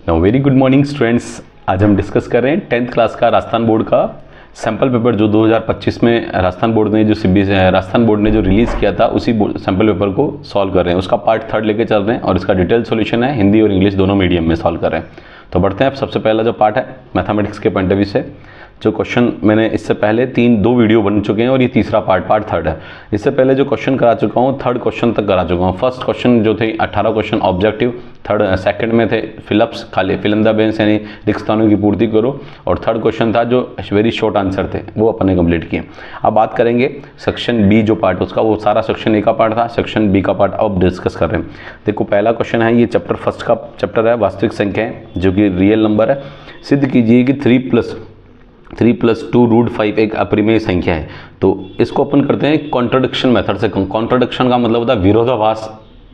Now very good morning students. आज हम discuss कर रहे हैं 10th क्लास का राजस्थान बोर्ड का सैम्पल पेपर जो 2025 में राजस्थान बोर्ड ने राजस्थान बोर्ड ने जो रिलीज़ किया था उसी सैम्पल पेपर को सॉल्व कर रहे हैं। उसका पार्ट 3 लेके चल रहे हैं और इसका डिटेल सॉल्यूशन है हिंदी और इंग्लिश दोनों मीडियम में सॉल्व कर रहे हैं। तो बढ़ते हैं। अब सबसे पहला जो पार्ट है मैथमेटिक्स के पॉइंट ऑफ व्यू से जो क्वेश्चन मैंने इससे पहले दो वीडियो बन चुके हैं और ये तीसरा पार्ट 3 है। इससे पहले जो क्वेश्चन करा चुका हूँ 3rd क्वेश्चन तक करा चुका हूँ। फर्स्ट क्वेश्चन जो थे 18 क्वेश्चन ऑब्जेक्टिव, सेकंड में थे फिलअप्स खाली फिल इन द ब्लैंक्स यानी रिक्त स्थानों की पूर्ति करो, और 3rd क्वेश्चन था जो वेरी शॉर्ट आंसर थे वो अपन ने कंप्लीट किए। अब बात करेंगे सेक्शन बी जो पार्ट उसका, वो सारा सेक्शन ए का पार्ट था, सेक्शन बी का पार्ट अब डिस्कस कर रहे हैं। देखो पहला क्वेश्चन है, ये चैप्टर फर्स्ट का चैप्टर है वास्तविक संख्याएं जो कि रियल नंबर है। सिद्ध कीजिए कि 3 + 2√5 एक अपरिमेय संख्या है। तो इसको अपन करते हैं कॉन्ट्रडिक्शन मेथड से। कॉन्ट्रडिक्शन का मतलब होता है विरोधाभास,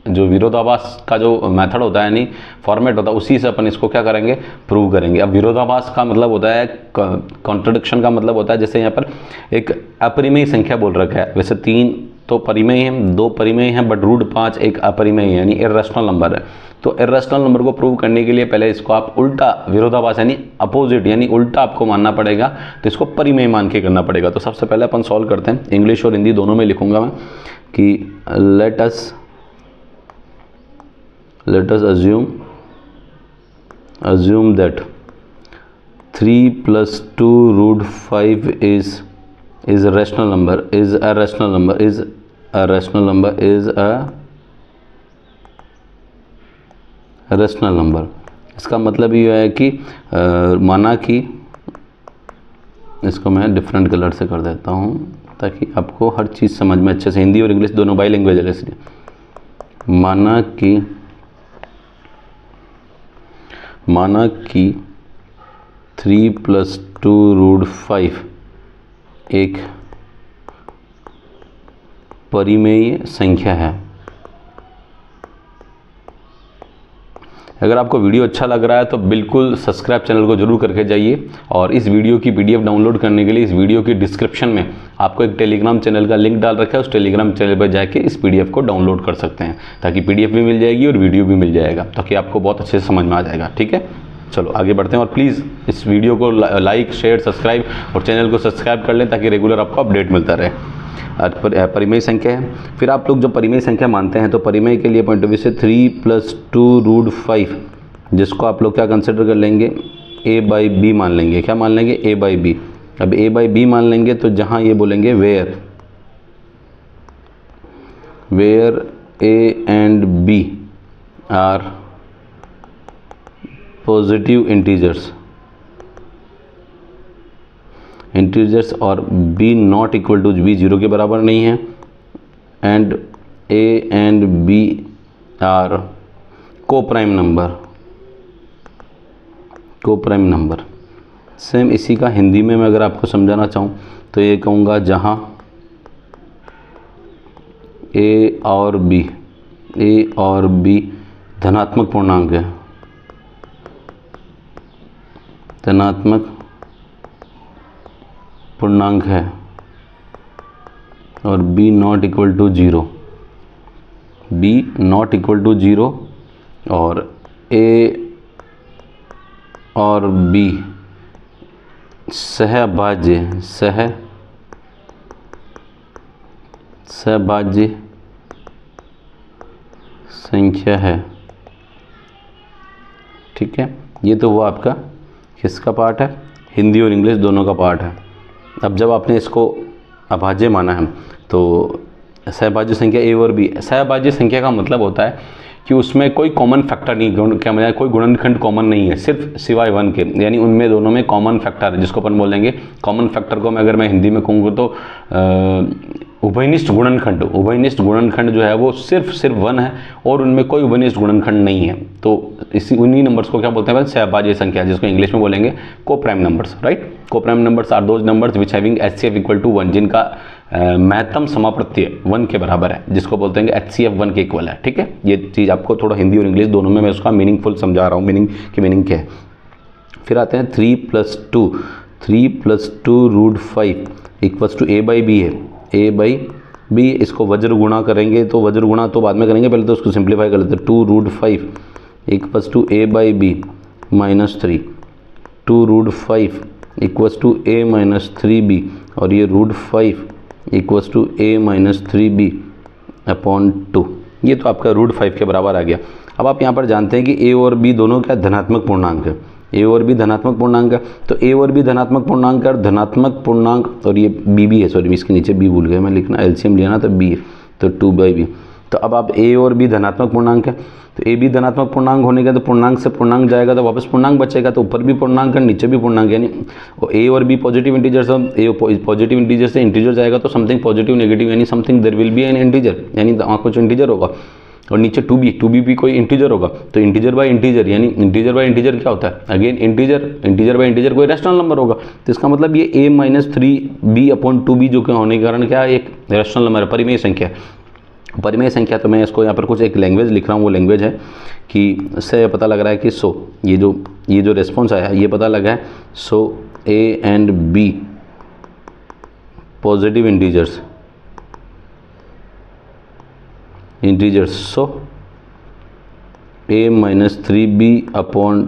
जो विरोधाभास का जो मेथड होता है यानी फॉर्मेट होता है उसी से अपन इसको क्या करेंगे, प्रूव करेंगे। अब विरोधाभास का मतलब होता है, कॉन्ट्रडिक्शन का मतलब होता है जैसे यहाँ पर एक अपरिमेय संख्या बोल रखा है, वैसे 3 तो परिमेय हैं, 2 परिमेय हैं, बट √5 एक अपरिमेय है यानी इर्रेशनल नंबर है। तो इर्रेशनल नंबर को प्रूव करने के लिए पहले इसको आप उल्टा विरोधाभास यानी अपोजिट यानी उल्टा आपको मानना पड़ेगा, तो इसको परिमेय मान के करना पड़ेगा। तो सबसे पहले अपन सॉल्व करते हैं, इंग्लिश और हिंदी दोनों में लिखूंगा मैं कि let us assume that 3 + 2√5 is a rational number, is a rational number। इसका मतलब ये है कि माना कि इसको मैं डिफरेंट कलर से कर देता हूँ ताकि आपको हर चीज़ समझ में अच्छे से, हिंदी और इंग्लिश दोनों बाई लैंग्वेज है इसलिए। माना कि 3 + 2√5 एक परिमेय संख्या है। अगर आपको वीडियो अच्छा लग रहा है तो बिल्कुल सब्सक्राइब चैनल को जरूर करके जाइए, और इस वीडियो की पीडीएफ डाउनलोड करने के लिए इस वीडियो की डिस्क्रिप्शन में आपको एक टेलीग्राम चैनल का लिंक डाल रखा है, उस टेलीग्राम चैनल पर जाके इस पीडीएफ को डाउनलोड कर सकते हैं ताकि पीडीएफ भी मिल जाएगी और वीडियो भी मिल जाएगा, ताकि आपको बहुत अच्छे से समझ में आ जाएगा। ठीक है, चलो आगे बढ़ते हैं। और प्लीज़ इस वीडियो को लाइक शेयर सब्सक्राइब और चैनल को सब्सक्राइब कर लें ताकि रेगुलर आपको अपडेट मिलता रहे। परिमेय संख्या है, फिर आप लोग जो परिमेय संख्या मानते हैं तो परिमेय के लिए पॉइंट ऑफ व्यू से 3 + 2√5 जिसको आप लोग क्या कंसिडर कर लेंगे, a/b मान लेंगे। क्या मान लेंगे, a/b। अब a/b मान लेंगे तो जहाँ ये बोलेंगे where a and b are positive integers और b not equal to b 0 के बराबर नहीं है, and a and b are coprime number. Same इसी का हिंदी में मैं अगर आपको समझाना चाहूँ तो ये कहूँगा जहाँ a और b धनात्मक पूर्णांक है, और b नॉट इक्वल टू 0, और a और b सहभाज्य संख्या है। ठीक है, ये तो वो आपका किसका पार्ट है, हिंदी और इंग्लिश दोनों का पार्ट है। अब जब आपने इसको अभाज्य माना है तो सहभाज्य संख्या a और b, सहभाज्य संख्या का मतलब होता है कि उसमें कोई कॉमन फैक्टर नहीं, क्या मतलब कोई गुणनखंड कॉमन नहीं है सिर्फ सिवाय 1 के, यानी उनमें दोनों में कॉमन फैक्टर है जिसको अपन बोलेंगे कॉमन फैक्टर को मैं अगर मैं हिंदी में कहूँगा तो उभयनिष्ठ गुणनखंड जो है वो सिर्फ 1 है और उनमें कोई उभयनिष्ठ गुणनखंड नहीं है। तो उन्हीं नंबर्स को क्या बोलते हैं, सहभाज्य संख्या, जिसको इंग्लिश में बोलेंगे coprime numbers. Right, coprime numbers are those numbers which having HCF = 1, जिनका महत्तम समाप्रत्यय 1 के बराबर है, जिसको बोलते हैं HCF 1 के इक्वल है। ठीक है, ये चीज़ आपको थोड़ा हिंदी और इंग्लिश दोनों में मैं उसका मीनिंगफुल समझा रहा हूँ, मीनिंग क्या है। फिर आते हैं 3 + 2√5 = a/b है, a/b। इसको वज्र गुणा करेंगे तो वज्र गुणा तो बाद में करेंगे, पहले तो उसको सिंप्लीफाई कर लेते हैं। 2√5 = a/b -3, 2√5 equals to a minus 3b, और ये √5 equals to a minus 3b upon 2। ये तो आपका √5 के बराबर आ गया। अब आप यहाँ पर जानते हैं कि a और b दोनों क्या धनात्मक पूर्णांक है, a और b धनात्मक पूर्णांक है, तो a और b धनात्मक पूर्णांक है, और धनात्मक पूर्णांक, और ये b भी है, सॉरी इसके नीचे b भूल गए मैं लिखना, एलसीएम लिया ना तो b है, तो 2/b। तो अब आप a और b धनात्मक पूर्णांक है, तो a b धनात्मक पूर्णांक होने का तो पूर्णांक से पूर्णांक जाएगा तो वापस पूर्णांक बचेगा, तो ऊपर भी पूर्णांक है नीचे भी पूर्णांक, यानी a और b पॉजिटिव इंटीजर से, a पॉजिटिव इंटीजर से इंटीजर जाएगा तो समथिंग पॉजिटिव नेगेटिव, यानी something there will be an integer, यानी कुछ इंटीजर होगा, और नीचे 2b भी कोई इंटीजर होगा, तो इंटीजर बाय इंटीजर, यानी इंटीजर बाय इंटीजर क्या होता है, अगेन इंटीजर बाय इंटीजर कोई रैशनल नंबर होगा, तो इसका मतलब ये a minus 3b upon 2b जो कि होने के कारण क्या एक रैशनल नंबर है, परिमेय संख्या है। परिमेय संख्या, तो मैं इसको यहाँ पर कुछ एक लैंग्वेज लिख रहा हूँ, वो लैंग्वेज है कि इससे पता लग रहा है कि ये जो रिस्पॉन्स आया है ये पता लगा है, सो a and b positive integers, so a minus 3b upon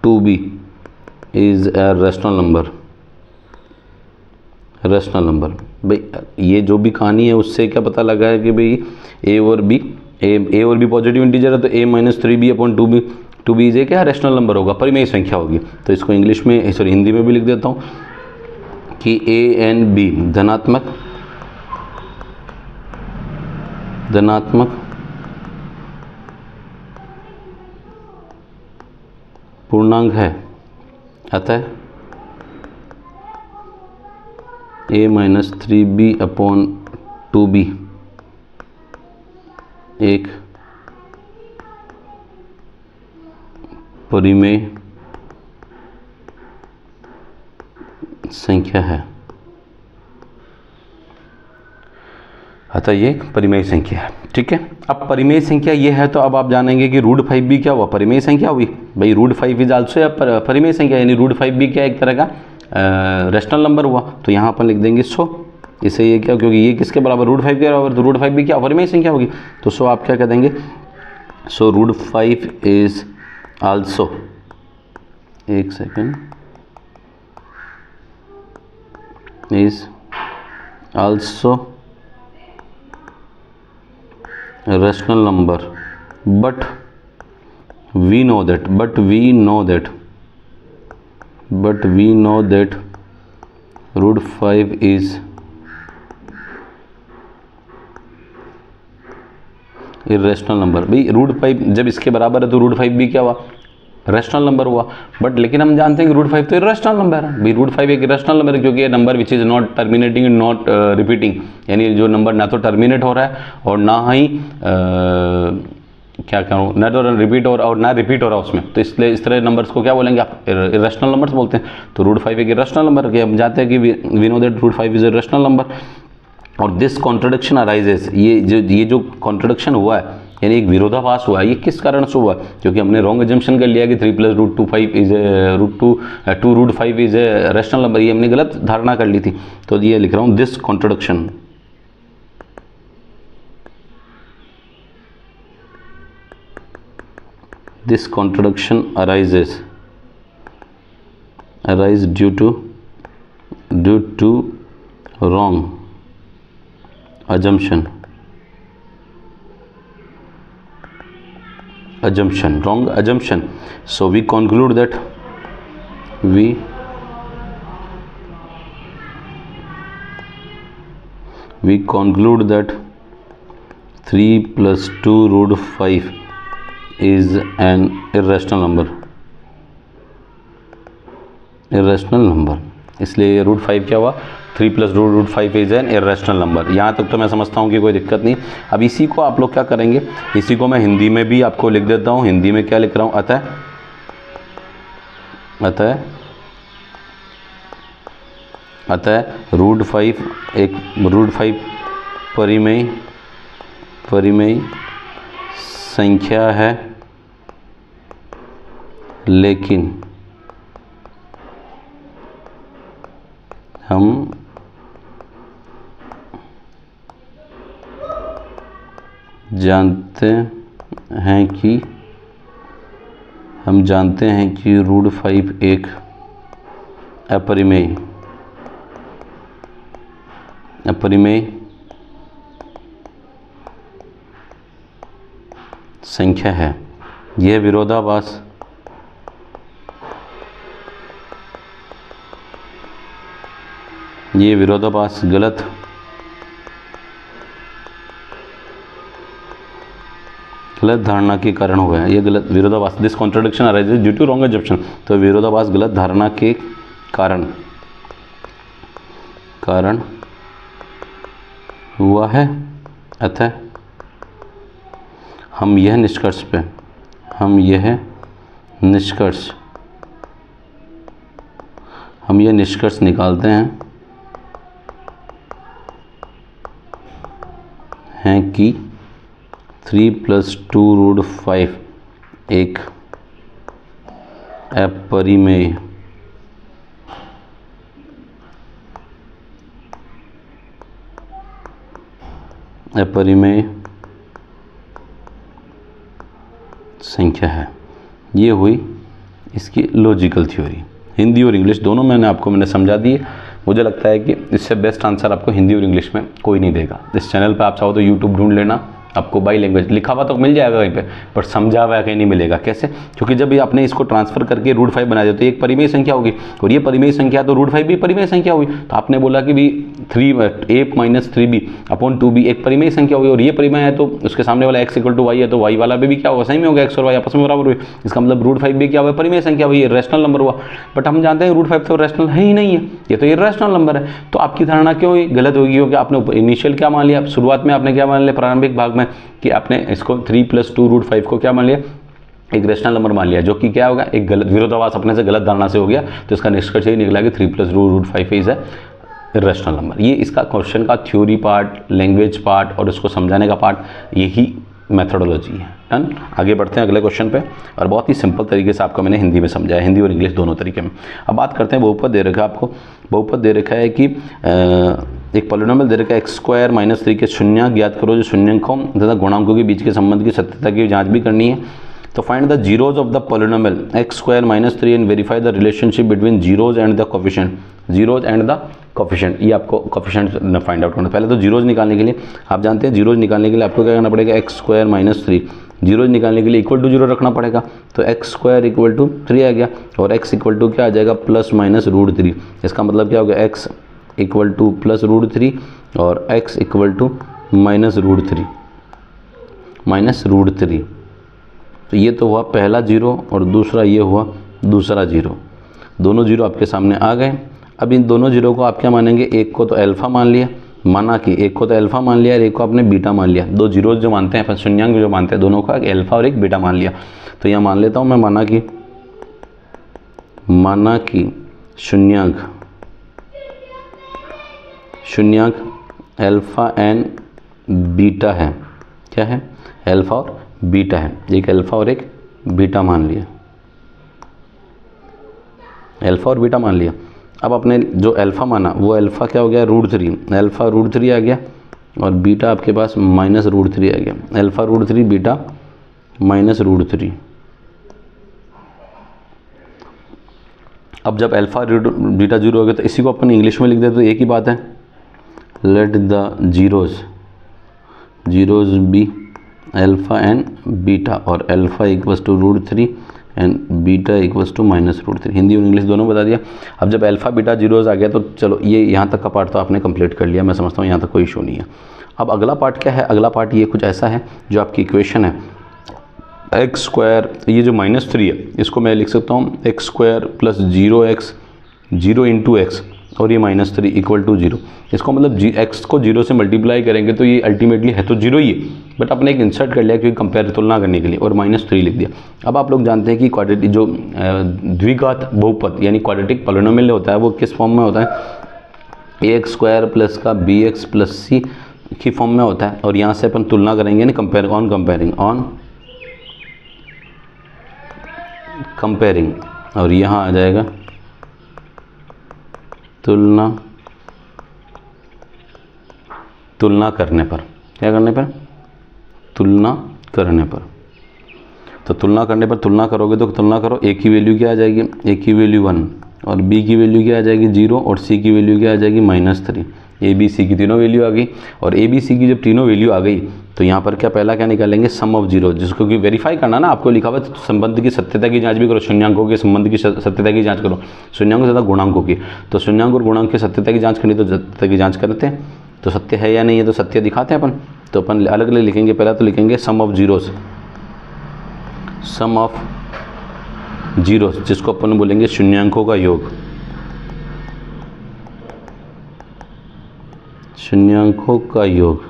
2b is a rational number. भाई ये जो भी कहानी है उससे क्या पता लगा है कि भाई a और b पॉजिटिव इंटीजर है, तो a minus 3b upon 2b is क्या रैशनल नंबर होगा, परिमेय संख्या होगी। तो इसको इंग्लिश में, सॉरी हिंदी में भी लिख देता हूँ कि a एंड b धनात्मक पूर्णांक है, अतः a minus 3b upon 2b एक परिमेय संख्या है, अतः ये एक परिमेय संख्या है। ठीक है, अब परिमेय संख्या ये है, तो अब आप जानेंगे कि √5 भी क्या हुआ, परिमेय संख्या हुई। भाई √5 इज आल्सो परिमेय संख्या, यानी √5 भी क्या एक तरह का रैशनल नंबर हुआ। तो यहाँ अपन लिख देंगे सो, इससे ये क्या, क्योंकि ये किसके बराबर, √5 के बराबर, तो √5 भी क्या परिमेय संख्या होगी। तो सो आप क्या कह देंगे, सो √5 इज आल्सो, एक second, is also rational number, but we know that √5 is irrational number। भाई √5 जब इसके बराबर है तो √5 भी क्या हुआ, रैशनल नंबर हुआ। बट लेकिन हम जानते हैं कि √5 तो इररेशनल नंबर है। भाई √5 एक इररेशनल नंबर है, क्योंकि ये number which is not terminating and not repeating, यानी जो नंबर ना तो टर्मिनेट हो रहा है और ना ही क्या कहूँ, ना तो रिपीट और ना रिपीट हो रहा है उसमें, तो इसलिए इस तरह नंबर्स को क्या बोलेंगे आप, इररेशनल नंबर्स बोलते हैं। तो √5 एक इररेशनल नंबर है, हम जानते हैं कि we know that √5 is irrational number. और दिस कॉन्ट्रडिक्शन अराइजेस, ये जो कॉन्ट्रडिक्शन हुआ है, यानी एक विरोधाभास हुआ है, ये किस कारण से हुआ, क्योंकि हमने रॉन्ग एजम्पशन कर लिया कि 3 + √5 is √5 is a rational number, ये हमने गलत धारणा कर ली थी। तो ये लिख रहा हूँ, this contradiction arise due to wrong assumption, wrong assumption. So we conclude that 3 + 2√5 is an irrational number, इसलिए √5 क्या हुआ, 3 + √5 इज एन इररेशनल नंबर। यहाँ तक तो मैं समझता हूँ कि कोई दिक्कत नहीं। अब इसी को आप लोग क्या करेंगे, इसी को मैं हिंदी में भी आपको लिख देता हूँ। हिंदी में क्या लिख रहा हूँ, अतः √5 परिमेय संख्या है, लेकिन हम जानते हैं कि हम जानते हैं कि √5 एक अपरिमेय संख्या है। यह विरोधाभास गलत धारणा के कारण हुआ है। ये गलत विरोधाभास, this contradiction arises due to wrong assumption. तो विरोधाभास गलत धारणा के कारण हुआ है। अतः हम यह निष्कर्ष निकालते हैं कि 3 + 2√5 एक अपरिमेय संख्या है। ये हुई इसकी लॉजिकल थ्योरी। हिंदी और इंग्लिश दोनों मैंने समझा दी है। मुझे लगता है कि इससे बेस्ट आंसर आपको हिंदी और इंग्लिश में कोई नहीं देगा। इस चैनल पे आप चाहो तो यूट्यूब ढूंढ लेना, आपको बाई लैंग्वेज लिखा हुआ तो मिल जाएगा कहीं पे, पर समझा हुआ कहीं नहीं मिलेगा। कैसे? क्योंकि जब आपने इसको ट्रांसफर करके √5 बना दिया तो एक परिमेय संख्या होगी, और ये परिमेय संख्या तो √5 भी परिमेय संख्या हुई। तो आपने बोला कि भी a - 3b/2b एक परिमेय संख्या हुई, और ये परिमेय है तो उसके सामने वाला x = y है, तो y वाला भी क्या होगा? सही में होगा, x और y आपस में बराबर हुए। इसका मतलब √5 भी क्या हुआ? परिमेय संख्या हुई, रेशनल नंबर हुआ। बट हम जानते हैं √5 तो रेशनल है ही नहीं है, ये तो इर्रेशनल नंबर है। तो आपकी धारणा क्यों गलत होगी? क्योंकि आपने इनिशियल क्या मान लिया, शुरुआत में आपने क्या मान लिया, प्रारंभिक भाग में, कि आपने इसको 3 + 2√5 को क्या मान लिया, एक रेशनल नंबर मान लिया, जो कि क्या होगा, एक गलत विरोधाभास अपने से गलत धारणा से हो गया। तो इसका निष्कर्ष ये निकला कि 3 + 2√5 इज इर्रेशनल नंबर। ये इसका क्वेश्चन का थ्योरी पार्ट, लैंग्वेज पार्ट और इसको समझाने का पार्ट, यही मेथोडोलॉजी है। डन। आगे बढ़ते हैं अगले क्वेश्चन पे, और बहुत ही सिंपल तरीके से आपको मैंने हिंदी में समझाया, हिंदी और इंग्लिश दोनों तरीके में। अब बात करते हैं बहुपद दे रखा है आपको। बहुपद दे रखा है कि एक पॉलिनोमियल दे रखा है x² - 3 के शून्यक ज्ञात करो, जो शून्यकों तथा गुणांकों के बीच के संबंध की सत्यता की जांच भी करनी है। तो find the zeros of the polynomial x² - 3 and verify the relationship between zeros and the coefficient. Zeros and the coefficient, ये आपको कोफिशिएंट फाइंड आउट करना। पहले तो जीरोज निकालने के लिए आप जानते हैं, जीरोज निकालने के लिए आपको क्या करना पड़ेगा, x² - 3 जीरोज निकालने के लिए = 0 रखना पड़ेगा। तो x² = 3 आ गया, और x = क्या आ जाएगा, +-√3। इसका मतलब क्या हो गया, x = +√3 और x = -√3। तो ये तो हुआ पहला जीरो, और दूसरा ये हुआ दूसरा जीरो। दोनों जीरो आपके सामने आ गए। अब इन दोनों जीरो को आप क्या मानेंगे, एक को तो अल्फा मान लिया, माना कि एक को तो अल्फा मान लिया और एक को आपने बीटा मान लिया। दो जीरोज जो मानते हैं, शून्यांक जो मानते हैं, दोनों का एक अल्फा और एक बीटा मान लिया। तो यहाँ मान लेता हूँ मैं, माना कि शून्यांक अल्फा एंड बीटा है। क्या है? अल्फा और बीटा है। एक अल्फा और एक बीटा मान लिया, अल्फा और बीटा मान लिया। अब अपने जो अल्फा माना वो अल्फा क्या हो गया, √3, अल्फा √3 आ गया, और बीटा आपके पास -√3 आ गया। Alpha √3, beta -√3। अब जब अल्फा बीटा 0 हो गया तो इसी को अपन इंग्लिश में लिख दे तो एक ही बात है, let the zeros be alpha and beta, और अल्फा = √3 एंड बीटा = -√3। हिंदी और इंग्लिश दोनों बता दिया। अब जब अल्फा बीटा जीरोज आ गया तो चलो ये यहाँ तक का पार्ट तो आपने कंप्लीट कर लिया, मैं समझता हूँ यहाँ तक कोई इशू नहीं है। अब अगला पार्ट क्या है, अगला पार्ट ये कुछ ऐसा है, जो आपकी इक्वेशन है x², ये जो -3 है इसको मैं लिख सकता हूँ x² + 0x 0 × x, और ये -3 = 0। इसको मतलब x को 0 से मल्टीप्लाई करेंगे तो ये अल्टीमेटली है तो 0 ही है, बट आपने एक इंसर्ट कर लिया क्योंकि कंपेयर तुलना करने के लिए, और -3 लिख दिया। अब आप लोग जानते हैं कि क्वाड्रेटिक जो द्विघात बहुपद यानी क्वाड्रेटिक पॉलिनोमियल होता है वो किस फॉर्म में होता है, ax² + का bx + c की फॉर्म में होता है। और यहाँ से अपन तुलना करेंगे ना, कंपेयरिंग, और यहाँ आ जाएगा तुलना करने पर। क्या करने पर? तुलना करने पर। तो तुलना करने पर तुलना करोगे तो तुलना करो, ए की वैल्यू क्या आ जाएगी, ए की वैल्यू 1 और बी की वैल्यू क्या आ जाएगी 0 और सी की वैल्यू क्या आ जाएगी -3। ए बी सी की तीनों वैल्यू आ गई और ए बी सी की जब तीनों वैल्यू आ गई तो यहाँ पर क्या पहला क्या निकालेंगे, सम ऑफ जीरो, जिसको कि वेरीफाई करना ना, आपको लिखा हुआ है तो संबंध की सत्यता की जांच भी करो, शून्यांकों के संबंध की सत्यता की जांच करो, शून्यांकों से ज़्यादा गुणांकों की। तो शून्यांक और गुणांक की सत्यता की जांच करनी तो सत्यता की जांच करते हैं, तो सत्य है या नहीं है तो सत्य दिखाते हैं अपन। तो अपन अलग अलग लिखेंगे, पहला तो लिखेंगे sum of zeros, sum of zeros जिसको अपन बोलेंगे शून्यांकों का योग, शून्यांकों का योग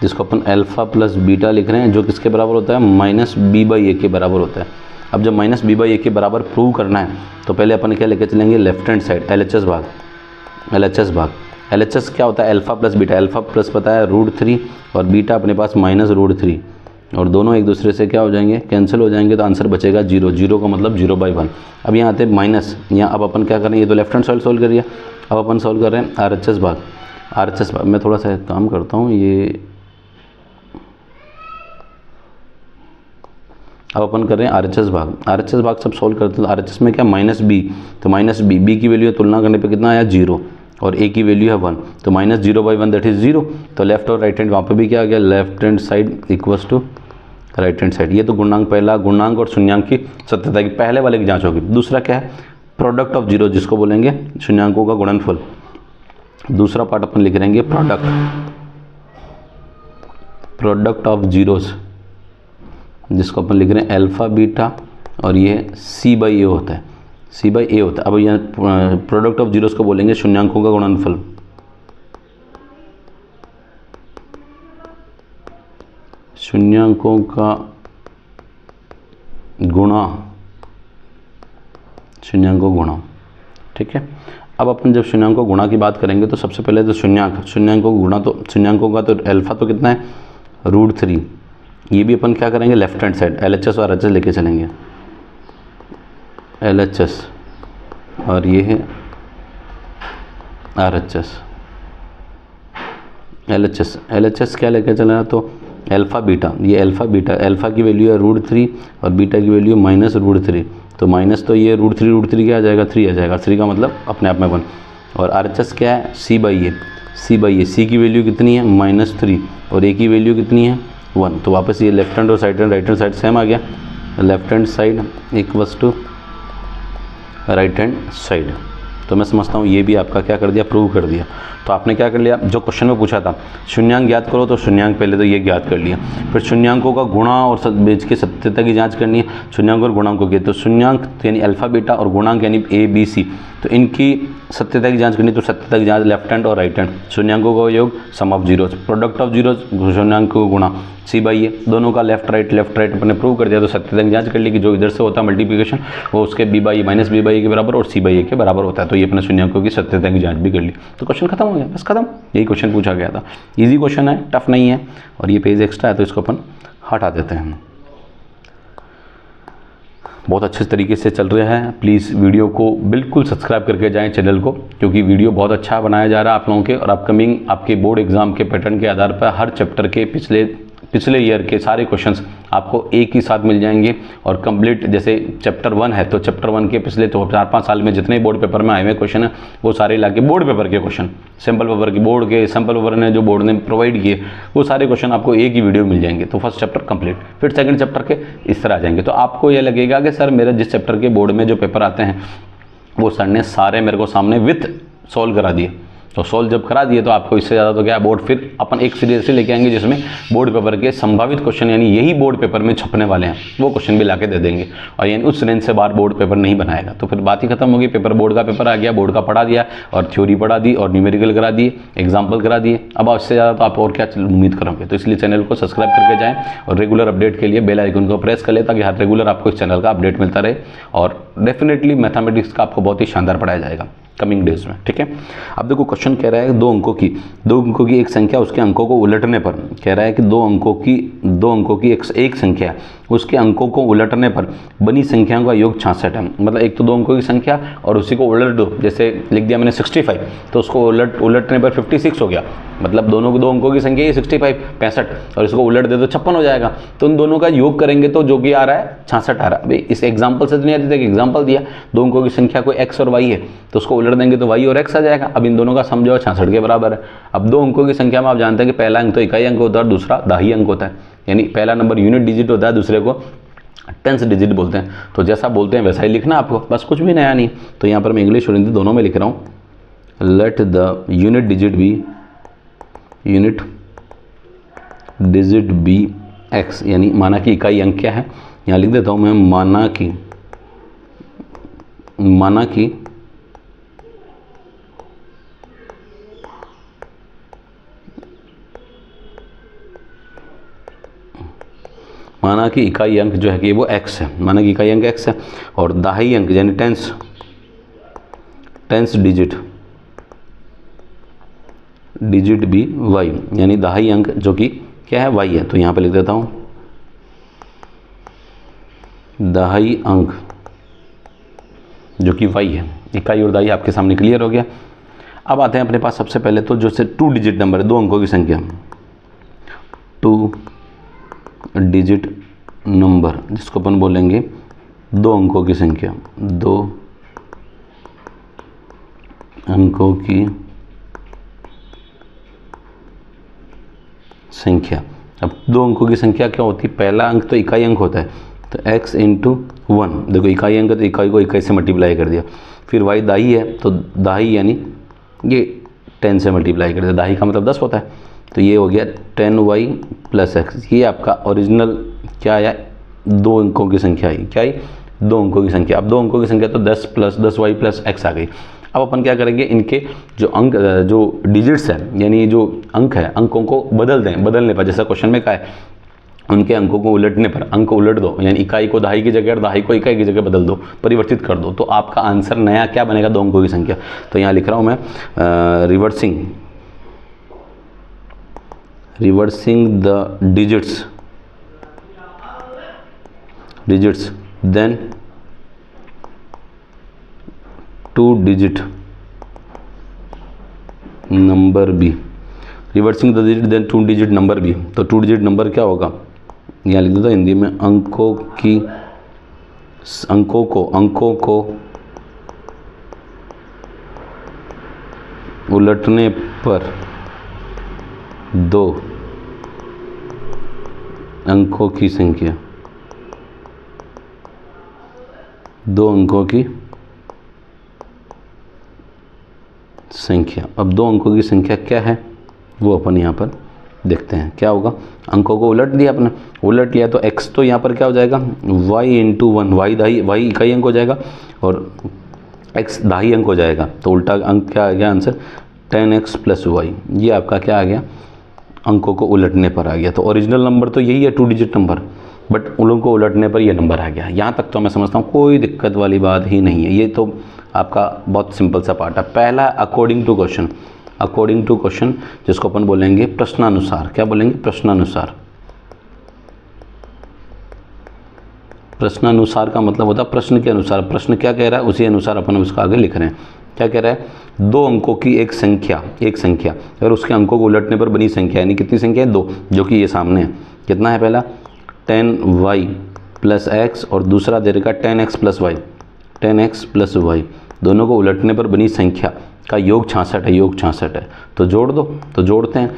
जिसको अपन अल्फा प्लस बीटा लिख रहे हैं, जो किसके बराबर होता है -b/a के बराबर होता है। अब जब -b/a के बराबर प्रूव करना है तो पहले अपन क्या लेके चलेंगे, लेफ्ट हैंड साइड LHS भाग, LHS भाग। LHS क्या होता है, alpha plus beta, alpha plus पता है √3 और बीटा अपने पास -√3 और दोनों एक दूसरे से क्या हो जाएंगे, कैंसिल हो जाएंगे, तो आंसर बचेगा 0, 0 का मतलब 0/1। अब यहाँ आते माइनस, यहाँ अब अपन क्या करें, ये तो लेफ्ट हैंड साइड सोल्व करिए, अब अपन सोल्व कर रहे हैं RHS भाग, RHS भाग। मैं थोड़ा सा काम करता हूँ, ये अब अपन कर रहे हैं RHS भाग, RHS भाग सब सोल्व करते हैं तो RHS में क्या -b, तो -b, b की वैल्यू तुलना करने पे कितना आया 0 और a की वैल्यू है 1, तो -0/1 दैट इज़ 0। तो लेफ्ट और राइट हैंड वहाँ पे भी क्या आ गया, left hand side equals to right hand side. ये तो गुणांक, पहला गुणांक और शून्यांक की सत्यता की पहले वाले की जांच होगी। दूसरा क्या है, प्रोडक्ट ऑफ जीरो, जिसको बोलेंगे शून्यांकों का गुणनफल। दूसरा पार्ट अपन लिख रहेंगे प्रोडक्ट ऑफ जीरोस, जिसको अपन लिख रहे हैं अल्फा बीटा और ये c/a होता है, c/a होता है। अब यहाँ प्रोडक्ट ऑफ जीरोस को बोलेंगे शून्यांकों का गुणनफल, शून्यांकों का गुणा, शून्यांकों गुणा, ठीक है। अब अपन जब शून्यांकों गुणा की बात करेंगे तो सबसे पहले तो शून्यांकों गुणा, तो शून्यांकों का तो अल्फा तो कितना है √3, ये भी अपन क्या करेंगे लेफ्ट हैंड साइड LHS और RHS लेके चलेंगे, LHS और ये है RHS, LHS क्या लेके चलना, तो अल्फा बीटा, ये अल्फा बीटा, अल्फा की वैल्यू है √3 और बीटा की वैल्यू -√3, तो माइनस तो ये √3 क्या आ जाएगा 3 आ जाएगा, 3 का मतलब अपने आप में 1। और RHS क्या है c/a, c की वैल्यू कितनी है -3 और a की वैल्यू कितनी है 1, तो वापस ये लेफ्ट हैंड और राइट हैंड साइड सेम आ गया, left hand side equals to right hand side. तो मैं समझता हूँ ये भी आपका क्या कर दिया, प्रूव कर दिया। तो आपने क्या कर लिया, जो क्वेश्चन में पूछा था शून्यांक ज्ञात करो, तो शून्यांक पहले तो ये ज्ञात कर लिया, फिर शून्यांकों का गुणा और बीच की सत्यता की जांच करनी है, शून्यांक और गुणांकों की। तो शून्यांक यानी अल्फा बीटा और गुणांक यानी ABC, तो इनकी सत्यता की जांच करनी, तो सत्यता की जांच लेफ्ट हैंड और राइट हैंड, शून्यांकों का योग sum of zeros, product of zeros शून्यांकों को गुणा c/a, दोनों का लेफ्ट राइट अपने प्रूव कर दिया। तो सत्यता की जांच कर ली कि जो इधर से होता है मल्टीप्लिकेशन वो उसके b/a -b/a के बराबर और c/a के बराबर होता है, तो ये अपने शून्यांकों की सत्यता की जांच भी कर ली। तो क्वेश्चन खत्म हो गया, बस खत्म, यही क्वेश्चन पूछा गया था। इजी क्वेश्चन है, टफ नहीं है, और ये पेज एक्स्ट्रा है तो इसको अपन हटा देते हैं। बहुत अच्छे तरीके से चल रहा है, प्लीज़ वीडियो को बिल्कुल सब्सक्राइब करके जाएं चैनल को, क्योंकि वीडियो बहुत अच्छा बनाया जा रहा है आप लोगों के, और अपकमिंग आपके बोर्ड एग्जाम के पैटर्न के आधार पर हर चैप्टर के पिछले ईयर के सारे क्वेश्चंस आपको एक ही साथ मिल जाएंगे और कंप्लीट। जैसे चैप्टर 1 है तो चैप्टर 1 के पिछले तो 4-5 साल में जितने बोर्ड पेपर में आए हुए क्वेश्चन है वो सारे लाके बोर्ड पेपर के क्वेश्चन, सैम्पल पेपर के बोर्ड के सैम्पल पेपर ने जो बोर्ड ने प्रोवाइड किए वो सारे क्वेश्चन आपको एक ही वीडियो मिल जाएंगे। तो फर्स्ट चैप्टर कंप्लीट, फिर सेकंड चैप्टर के इस तरह आ जाएंगे। तो आपको ये लगेगा कि सर मेरे जिस चैप्टर के बोर्ड में जो पेपर आते हैं वो सर ने सारे मेरे को सामने विथ सॉल्व करा दिए, तो सॉल्व जब करा दिए तो आपको इससे ज़्यादा तो क्या बोर्ड, फिर अपन एक सीरीज से लेके आएंगे जिसमें बोर्ड पेपर के संभावित क्वेश्चन यानी यही बोर्ड पेपर में छपने वाले हैं वो क्वेश्चन भी लाके दे देंगे, और यानी उस रेंज से बाहर बोर्ड पेपर नहीं बनाएगा। तो फिर बात ही खत्म होगी, पेपर बोर्ड का पेपर आ गया, बोर्ड का पढ़ा दिया और थ्योरी पढ़ा दी और न्यूमेरिकल करा दिए, एग्जाम्पल करा दिए। अब इससे ज़्यादा तो आप और क्या उम्मीद करोगे। तो इसलिए चैनल को सब्सक्राइब करके जाएँ और रेगुलर अपडेट के लिए बेल आइकन को प्रेस कर ले, ताकि हर रेगुलर आपको इस चैनल का अपडेट मिलता रहे। और डेफिनेटली मैथमेटिक्स का आपको बहुत ही शानदार पढ़ाया जाएगा कमिंग डेज में, ठीक है। अब देखो क्वेश्चन कह रहा है दो अंकों की एक संख्या उसके अंकों को उलटने पर, कह रहा है कि दो अंकों की एक संख्या उसके अंकों को उलटने पर बनी संख्याओं का योग 66 है। मतलब एक तो दो अंकों की संख्या और उसी को उलट दो, जैसे लिख दिया मैंने 65 तो उसको उलटने पर 56 हो गया, मतलब दोनों को दो अंकों की संख्या ये 65 और इसको उलट दे तो 56 हो जाएगा। तो उन दोनों का योग करेंगे तो जो कि आ रहा है 66 आ रहा है। अभी इस एग्जाम्पल से तो नहीं आती थी, एग्जाम्पल दिया दो अंकों की संख्या कोई x और y है तो उसको उलट देंगे तो y और x आ जाएगा। अब इन दोनों का सम जो है 66 के बराबर है। अब दो अंकों की संख्या में आप जानते हैं कि पहला अंक तो इकाई अंक होता है और दूसरा दहाई अंक होता है, यानी पहला नंबर यूनिट डिजिट होता है, दूसरे को टेंस डिजिट बोलते हैं। तो जैसा बोलते हैं वैसा ही लिखना आपको, बस कुछ भी नया नहीं। तो यहाँ पर मैं इंग्लिश और हिंदी दोनों में लिख रहा हूँ। Let the unit digit be x, यानी माना कि इकाई अंक क्या है, यहाँ लिख देता हूँ मैं माना कि इकाई अंक जो है कि वो x है, माना कि इकाई अंक x है और दहाई अंक यानी टेंस डिजिट भी y, यानी दहाई अंक जो कि क्या है y है। तो यहाँ पे लिख देता हूँ दहाई अंक जो कि y है। इकाई और दहाई आपके सामने क्लियर हो गया। अब आते हैं अपने पास सबसे पहले तो जो से 2 डिजिट नंबर है, दो अंकों की संख्या, 2 डिजिट नंबर जिसको अपन बोलेंगे दो अंकों की संख्या, दो अंकों की संख्या। अब दो अंकों की संख्या क्या होती है, पहला अंक तो इकाई अंक होता है तो x इंटू 1, देखो इकाई अंक तो इकाई को इकाई से मल्टीप्लाई कर दिया, फिर y दाई है तो दाई यानी ये 10 से मल्टीप्लाई कर दिया, दाई का मतलब 10 होता है, तो ये हो गया 10y प्लस x। ये आपका ओरिजिनल क्या आया, दो अंकों की संख्या आई, क्या आई, दो अंकों की संख्या। अब दो अंकों की संख्या तो 10 प्लस 10y प्लस x आ गई। अब अपन क्या करेंगे, इनके जो अंक जो डिजिट्स है यानी जो अंक है, अंकों को बदलने पर, जैसा क्वेश्चन में कहा है उनके अंकों को उलटने पर, अंक उलट दो, यानी इकाई को दहाई की जगह और दहाई को इकाई की जगह बदल दो, परिवर्तित कर दो, तो आपका आंसर नया क्या बनेगा, दो अंकों की संख्या। तो यहाँ लिख रहा हूँ मैं reversing the digits then 2 digit number be, reversing the digit then 2 digit number be. तो 2 डिजिट नंबर क्या होगा, यहाँ लिख देता हिंदी में, अंकों को उलटने पर दो अंकों की संख्या, दो अंकों की संख्या। अब दो अंकों की संख्या क्या है वो अपन यहाँ पर देखते हैं क्या होगा। अंकों को उलट दिया आपने, उलट लिया तो x तो यहाँ पर क्या हो जाएगा, y इंटू 1, y इकाई अंक हो जाएगा और x दहाई अंक हो जाएगा, तो उल्टा अंक क्या आ गया आंसर 10x प्लस वाई। ये आपका क्या आ गया, अंकों को उलटने पर आ गया। तो ओरिजिनल नंबर तो यही है 2 डिजिट नंबर, बट उन लोगों को उलटने पर ये नंबर आ गया। यहाँ तक तो मैं समझता हूँ कोई दिक्कत वाली बात ही नहीं है, ये तो आपका बहुत सिंपल सा पार्ट है। पहला अकॉर्डिंग टू क्वेश्चन जिसको अपन बोलेंगे प्रश्नानुसार, क्या बोलेंगे, प्रश्नानुसार। प्रश्नानुसार का मतलब होता है प्रश्न के अनुसार, प्रश्न क्या कह रहा है उसी अनुसार अपन उसका आगे लिख रहे हैं। क्या कह रहा है, दो अंकों की एक संख्या अगर उसके अंकों को उलटने पर बनी संख्या, यानी कितनी संख्या है, दो, जो कि ये सामने है। कितना है, पहला 10y प्लस एक्स और दूसरा दे रखा 10x plus Y, 10x plus Y, दोनों को उलटने पर बनी संख्या का योग 66 है, तो जोड़ दो। तो जोड़ते हैं,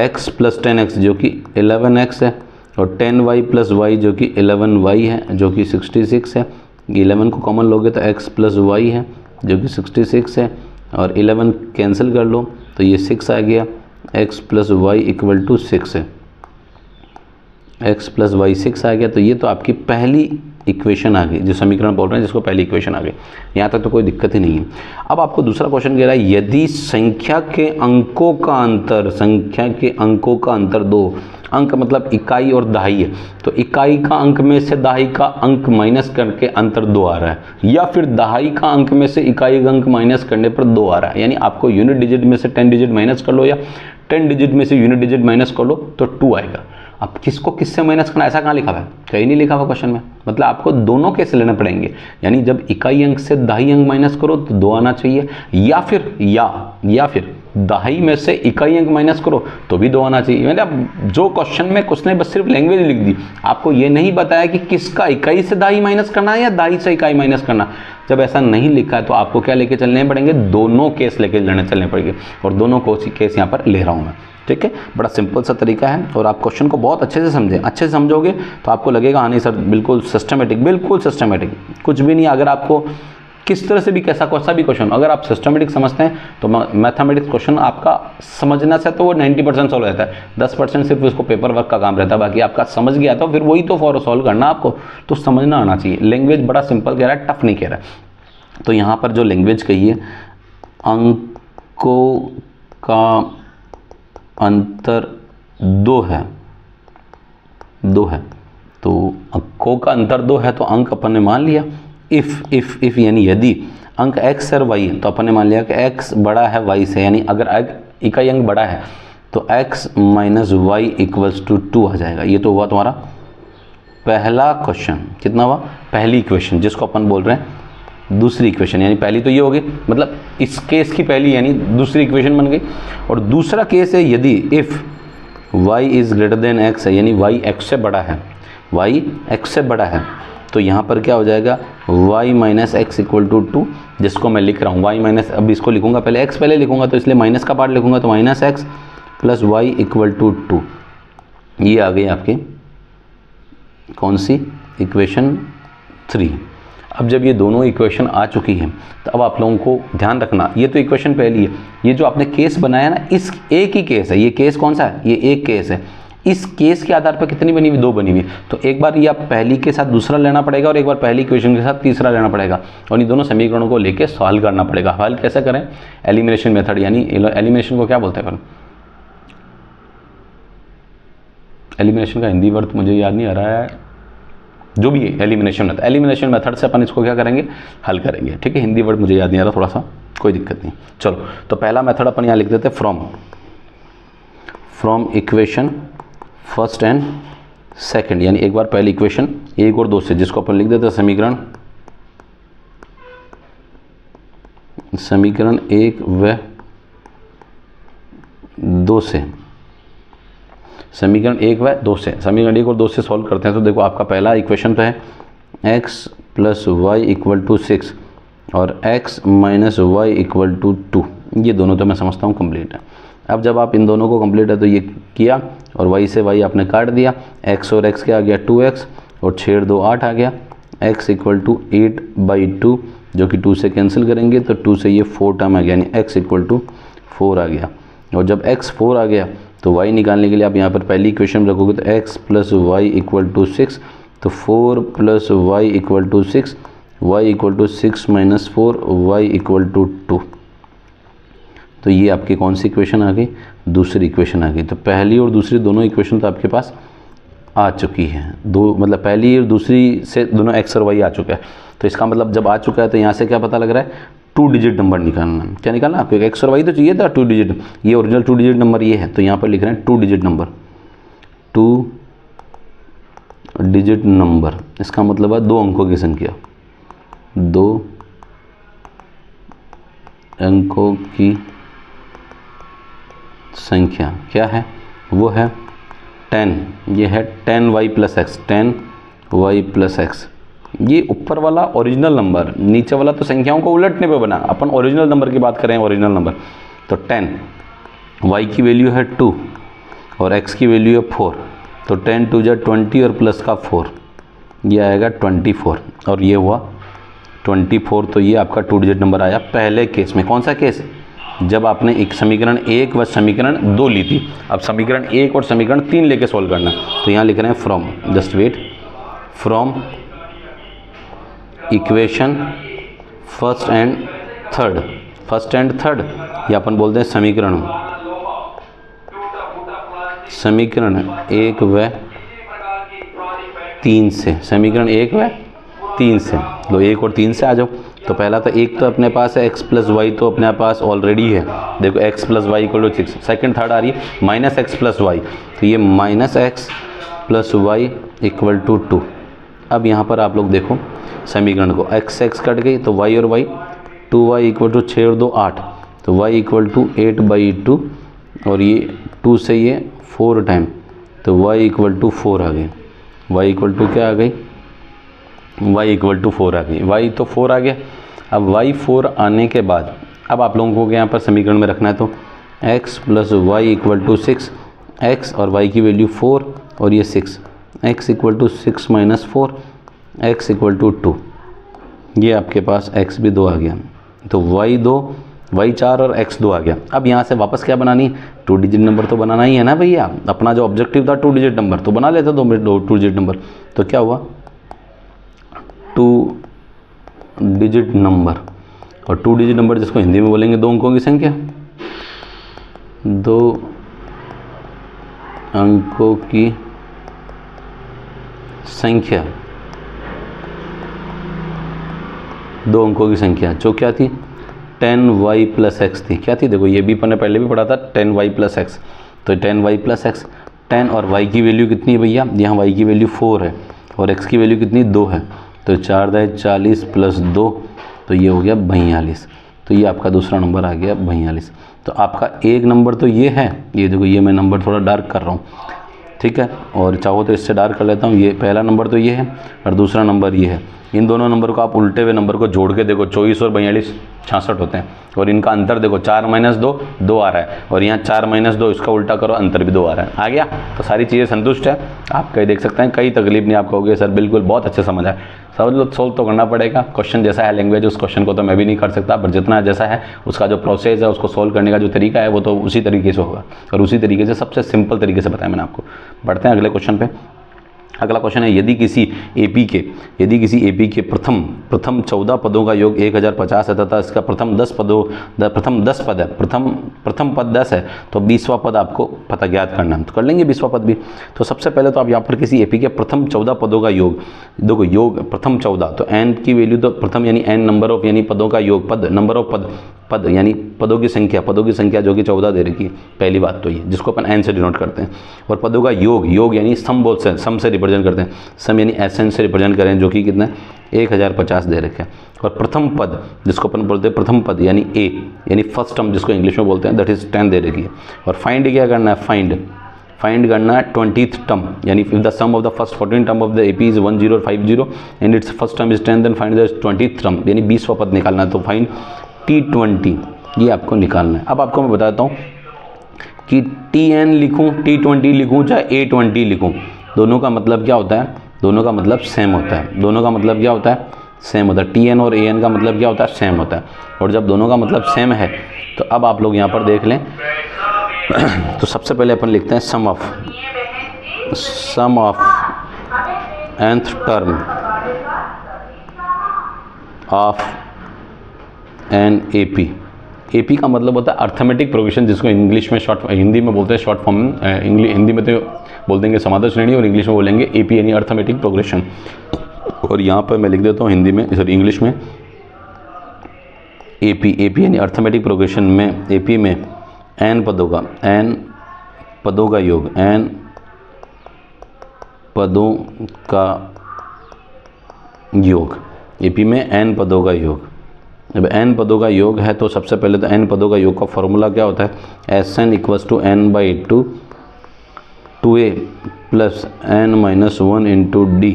x प्लस 10x जो कि 11x है और 10y प्लस y जो कि 11y है जो कि 66 है। 11 को कॉमन लोगे तो x प्लस y है जो कि 66 है और 11 कैंसिल कर लो तो ये 6 आ गया। x plus y equal to 6 है, x प्लस वाई 6 आ गया। तो ये तो आपकी पहली इक्वेशन आ गई, जो समीकरण बोल रहे हैं जिसको पहली इक्वेशन आ गई। यहाँ तक तो कोई दिक्कत ही नहीं है। अब आपको दूसरा क्वेश्चन कह रहा है, यदि संख्या के अंकों का अंतर दो अंक मतलब इकाई और दहाई है, तो इकाई का अंक में से दहाई का अंक माइनस करके अंतर 2 आ रहा है, या फिर दहाई का अंक में से इकाई का अंक माइनस करने पर 2 आ रहा है। यानी आपको यूनिट डिजिट में से 10 डिजिट माइनस कर लो या 10 डिजिट में से यूनिट डिजिट माइनस कर लो तो 2 आएगा। अब किसको किससे माइनस करना, ऐसा कहाँ लिखा हुआ है, कहीं नहीं लिखा हुआ क्वेश्चन में। मतलब आपको दोनों केस लेने पड़ेंगे, यानी जब इकाई अंक से दहाई अंक माइनस करो तो 2 आना चाहिए, या फिर दहाई में से इकाई अंक माइनस करो तो भी 2 आना चाहिए। मतलब जो क्वेश्चन में उसने बस सिर्फ लैंग्वेज लिख दी, आपको ये नहीं बताया कि किसका इकाई से दहाई माइनस करना है या दहाई से इकाई माइनस करना। जब ऐसा नहीं लिखा है तो आपको क्या लेके चलने पड़ेंगे, दोनों केस लेके चलने पड़ेंगे, और दोनों केस यहाँ पर ले रहा हूँ मैं। ठीक है, बड़ा सिंपल सा तरीका है, और आप क्वेश्चन को बहुत अच्छे से समझें, अच्छे से समझोगे तो आपको लगेगा हाँ नहीं सर बिल्कुल सिस्टमेटिक, बिल्कुल सिस्टमेटिक, कुछ भी नहीं। अगर आपको किस तरह से भी कैसा भी क्वेश्चन अगर आप सिस्टमेटिक समझते हैं तो मैथमेटिक्स क्वेश्चन आपका समझना से तो वो 90% सॉल्व रहता है, 10% सिर्फ उसको पेपर वर्क का काम रहता है, बाकी आपका समझ गया तो फिर वही तो फॉर सॉल्व करना आपको, तो समझना आना चाहिए। लैंग्वेज बड़ा सिंपल कह रहा है, टफ नहीं कह रहा है। तो यहाँ पर जो लैंग्वेज कही है, अंकों का अंतर 2 है, तो अंकों का अंतर 2 है तो अंक अपन ने मान लिया। इफ यानी यदि अंक x और y है तो अपन ने मान लिया कि x बड़ा है y से, यानी अगर इकाई अंक बड़ा है तो x minus y equals to 2 आ जाएगा। ये तो हुआ तुम्हारा पहला क्वेश्चन। कितना हुआ, पहली इक्वेशन, जिसको अपन बोल रहे हैं दूसरी इक्वेशन, यानी पहली तो ये होगी, मतलब इस केस की पहली यानी दूसरी इक्वेशन बन गई। और दूसरा केस है यदि if y is greater than x है, यानी y x से बड़ा है, y x से बड़ा है, तो यहाँ पर क्या हो जाएगा y minus x equal to 2, जिसको मैं लिख रहा हूँ y माइनस, अब इसको लिखूंगा पहले x पहले लिखूंगा तो इसलिए माइनस का पार्ट लिखूंगा, तो minus x plus y equal to 2। ये आ गई आपकी कौन सी इक्वेशन 3। अब जब ये दोनों इक्वेशन आ चुकी हैं तो अब आप लोगों को ध्यान रखना, ये तो इक्वेशन पहली है, ये जो आपने केस बनाया ना, इस एक ही केस है, ये केस कौन सा है, ये एक केस है। इस केस के आधार पर कितनी बनी हुई, 2 बनी हुई। तो एक बार ये आप पहली के साथ दूसरा लेना पड़ेगा और एक बार पहली इक्वेशन के साथ तीसरा लेना पड़ेगा, और इन दोनों समीकरणों को लेके सॉल्व करना पड़ेगा। हल कैसे करें, एलिमिनेशन मेथड, यानी एलिमिनेशन को क्या बोलते हैं अपन, एलिमिनेशन का हिंदी वर्ड मुझे याद नहीं आ रहा है, जो भी है एलिमिनेशन मेथड से अपन इसको क्या करेंगे, हल करेंगे। ठीक है, हिंदी वर्ड मुझे याद नहीं आ रहा, थोड़ा सा कोई दिक्कत नहीं। चलो, तो पहला मेथड अपन यहाँ लिख देते हैं from equation first and second, यानी एक बार पहली इक्वेशन 1 और 2 से, जिसको अपन लिख देते हैं समीकरण 1 व 2 से, समीकरण 1 व 2 से, समीकरण 1 और 2 से सॉल्व करते हैं। तो देखो आपका पहला इक्वेशन तो है x plus y equal to 6 और x minus y equal to 2, ये दोनों तो मैं समझता हूँ कंप्लीट है। अब जब आप इन दोनों को कंप्लीट है तो ये किया और y से y आपने काट दिया, x और x क्या आ गया 2x और 6 2 8 आ गया, x इक्वल टू 8/2, जो कि 2 से कैंसिल करेंगे तो 2 से ये 4 टर्म आ गया, यानी x इक्वल टू 4 आ गया। और जब x 4 आ गया तो y निकालने के लिए आप यहाँ पर पहली इक्वेशन रखोगे तो x plus y equal to 6, तो 4 plus y equal to 6, y equal to 6 minus 4, y equal to 2। तो ये आपकी कौन सी इक्वेशन आ गई, दूसरी इक्वेशन आ गई। तो पहली और दूसरी दोनों इक्वेशन तो आपके पास आ चुकी है, मतलब पहली और दूसरी से दोनों x और y आ चुका है। तो इसका मतलब जब आ चुका है तो यहाँ से क्या पता लग रहा है, 2 डिजिट नंबर निकालना। क्या निकालना आपको, x और y तो चाहिए था 2 डिजिट, ये ओरिजिनल 2 डिजिट नंबर ये है, तो यहाँ पर लिख रहे हैं 2 डिजिट नंबर, 2 डिजिट नंबर, इसका मतलब है 2 अंकों की संख्या, 2 अंकों की संख्या क्या है, वो है 10, ये है 10y plus x, 10y plus x. ये ऊपर वाला ओरिजिनल नंबर, नीचे वाला तो संख्याओं को उलटने पे बना, अपन ओरिजिनल नंबर की बात करें, ओरिजिनल नंबर तो 10, y की वैल्यू है 2 और x की वैल्यू है 4, तो 10 2 जा 20 और प्लस का 4, ये आएगा 24, और ये हुआ 24। तो ये आपका 2 डिजिट नंबर आया पहले केस में। कौन सा केस, जब आपने एक समीकरण 1 व समीकरण 2 ली थी। अब समीकरण 1 और समीकरण 3 लेके सॉल्व करना, तो यहाँ लिख रहे हैं from, just wait, from equation first and third, ये अपन बोलते हैं समीकरण 1 व 3 से, समीकरण 1 व 3 से, लो 1 और 3 से आ जाओ। तो पहला तो एक तो अपने पास है x प्लस वाई, तो अपने पास ऑलरेडी है, देखो x plus y equal to 6। Second third आ रही है माइनस एक्स प्लस वाई, तो ये minus x plus y equal to 2। अब यहाँ पर आप लोग देखो समीकरण को, x x कट गई तो y और y, 2y इक्वल टू 6 और 2 8, तो y इक्वल टू 8/2 और ये 2 से ये 4 टाइम, तो y इक्वल टू 4 आ गई। y इक्वल टू क्या आ गई, y इक्वल टू 4 आ गई। y तो 4 आ गया। अब y 4 आने के बाद अब आप लोगों को यहाँ पर समीकरण में रखना है, तो x plus y equal to 6, x और y की वैल्यू 4 और ये 6, x equal to 6 minus 4, x equal to 2। ये आपके पास x भी 2 आ गया, तो y 2, y 4 और x 2 आ गया। अब यहाँ से वापस क्या बनानी, 2 डिजिट नंबर तो बनाना ही है ना भैया। अपना जो ऑब्जेक्टिव था 2 डिजिट नंबर, तो बना लेते 2 डिजिट नंबर। तो क्या हुआ, 2 डिजिट नंबर, और 2 डिजिट नंबर जिसको हिंदी में बोलेंगे 2 अंकों की संख्या, 2 अंकों की संख्या, 2 अंकों की संख्या जो क्या थी, 10y प्लस एक्स थी। क्या थी, देखो ये भी अपन ने पहले भी पढ़ा था, 10y प्लस एक्स, तो 10y प्लस एक्स, 10 और y की वैल्यू कितनी है भैया, यहाँ y की वैल्यू 4 है और x की वैल्यू कितनी 2 है, तो 4 × 40 प्लस 2, तो ये हो गया 42। तो ये आपका दूसरा नंबर आ गया 42। तो आपका एक नंबर तो ये है, ये देखो ये मैं नंबर थोड़ा डार्क कर रहा हूँ, ठीक है, और चाहो तो इससे डार्क कर लेता हूँ। ये पहला नंबर तो ये है और दूसरा नंबर ये है। इन दोनों नंबर को आप उल्टे हुए नंबर को जोड़ के देखो, 24 और 42 66 होते हैं, और इनका अंतर देखो 4 माइनस 2 2 आ रहा है, और यहाँ 4 माइनस 2 इसका उल्टा करो, अंतर भी 2 आ रहा है। आ गया, तो सारी चीज़ें संतुष्ट है। आप कहीं देख सकते हैं, कई तकलीफ नहीं, आप कहोगे सर बिल्कुल बहुत अच्छे समझ आए। सोल्व तो करना पड़ेगा, क्वेश्चन जैसा है लैंग्वेज, उस क्वेश्चन को तो मैं भी नहीं कर सकता, पर जितना जैसा है उसका जो प्रोसेस है, उसको सोल्व करने का जो तरीका है वो तो उसी तरीके से होगा, और उसी तरीके से सबसे सिंपल तरीके से बताया मैंने आपको। बढ़ते हैं अगले क्वेश्चन पे। अगला क्वेश्चन है, यदि किसी एपी के प्रथम 14 पदों का योग 1050 है तथा इसका प्रथम 10 पद है, प्रथम पद 10 है, तो 20वां पद आपको पता ज्ञात करना है। तो कर लेंगे 20वां पद भी। तो सबसे पहले तो आप यहाँ पर किसी एपी के प्रथम 14 पदों का योग, देखो योग प्रथम 14, तो एन की वैल्यू तो प्रथम यानी एन नंबर ऑफ यानी पदों का योग, पद नंबर ऑफ पद यानी पदों की संख्या जो कि 14 दे रखी है। पहली बात तो ये, जिसको अपन एन से डिनोट करते हैं, और पदों का योग यानी सम से रिप्रेजेंट करते हैं, सम यानी एसएन से रिप्रेजेंट करें, जो कि कितना 1050 दे रखे हैं। और प्रथम पद जिसको अपन बोलते हैं प्रथम पद यानी ए यानी फर्स्ट टर्म जिसको इंग्लिश में बोलते हैं, दैट इज 10 दे रखी है। और फाइंड क्या करना है, फाइंड करना है 20th टर्म, यानी if the sum of the first 14 term of the AP is 10 और 50 and its first term is 10, then find the 20th term, यानी 20वां पद निकालना है। तो फाइंड T20, ये आपको निकालना है। अब आपको मैं बताता हूँ कि TN लिखूँ, T20 लिखूँ, चाहे A20 लिखूँ, दोनों का मतलब क्या होता है, दोनों का मतलब सेम होता है। दोनों का मतलब क्या होता है, सेम होता है। TN और AN का मतलब क्या होता है, सेम होता है। और जब दोनों का मतलब सेम है, तो अब आप लोग यहाँ पर देख लें। तो सबसे पहले अपन लिखते हैं sum of nth term of an AP का मतलब होता है अर्थमेटिक प्रोग्रेशन, जिसको इंग्लिश में हिंदी में बोलते हैं शॉर्ट फॉर्म, हिंदी में तो बोल देंगे समांतर श्रेणी, और इंग्लिश में बोलेंगे एपी यानी अर्थमेटिक प्रोग्रेशन। और यहाँ पर मैं लिख देता हूँ हिंदी में, सॉरी इंग्लिश में, एपी यानी अर्थमेटिक प्रोग्रेशन में, एपी में एन पदों का योग, एपी में एन पदों का योग। जब n पदों का योग है, तो सबसे पहले तो n पदों का योग का फॉर्मूला क्या होता है, Sn = n/2 2a plus n-1 into D,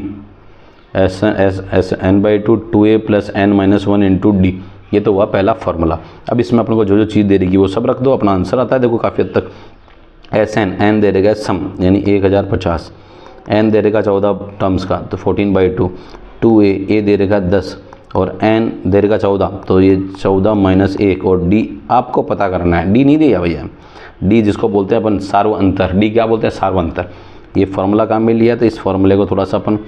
n/2 2a plus n-1 into D. ये तो हुआ पहला फार्मूला। अब इसमें अपन को जो चीज़ दे देगी वो सब रख दो, अपना आंसर आता है। देखो काफ़ी हद तक Sn n दे देगा सम यानी 1050, n दे देगा 14 टर्म्स का तो 14/2, 2a दे देगा 10 और n दे देगा 14, तो ये 14 माइनस 1, और d आपको पता करना है। d नहीं दिया भैया, d जिसको बोलते हैं अपन सार्व अंतर, d क्या बोलते हैं, सार्व अंतर। ये फार्मूला काम में लिया, तो इस फार्मूले को थोड़ा सा अपन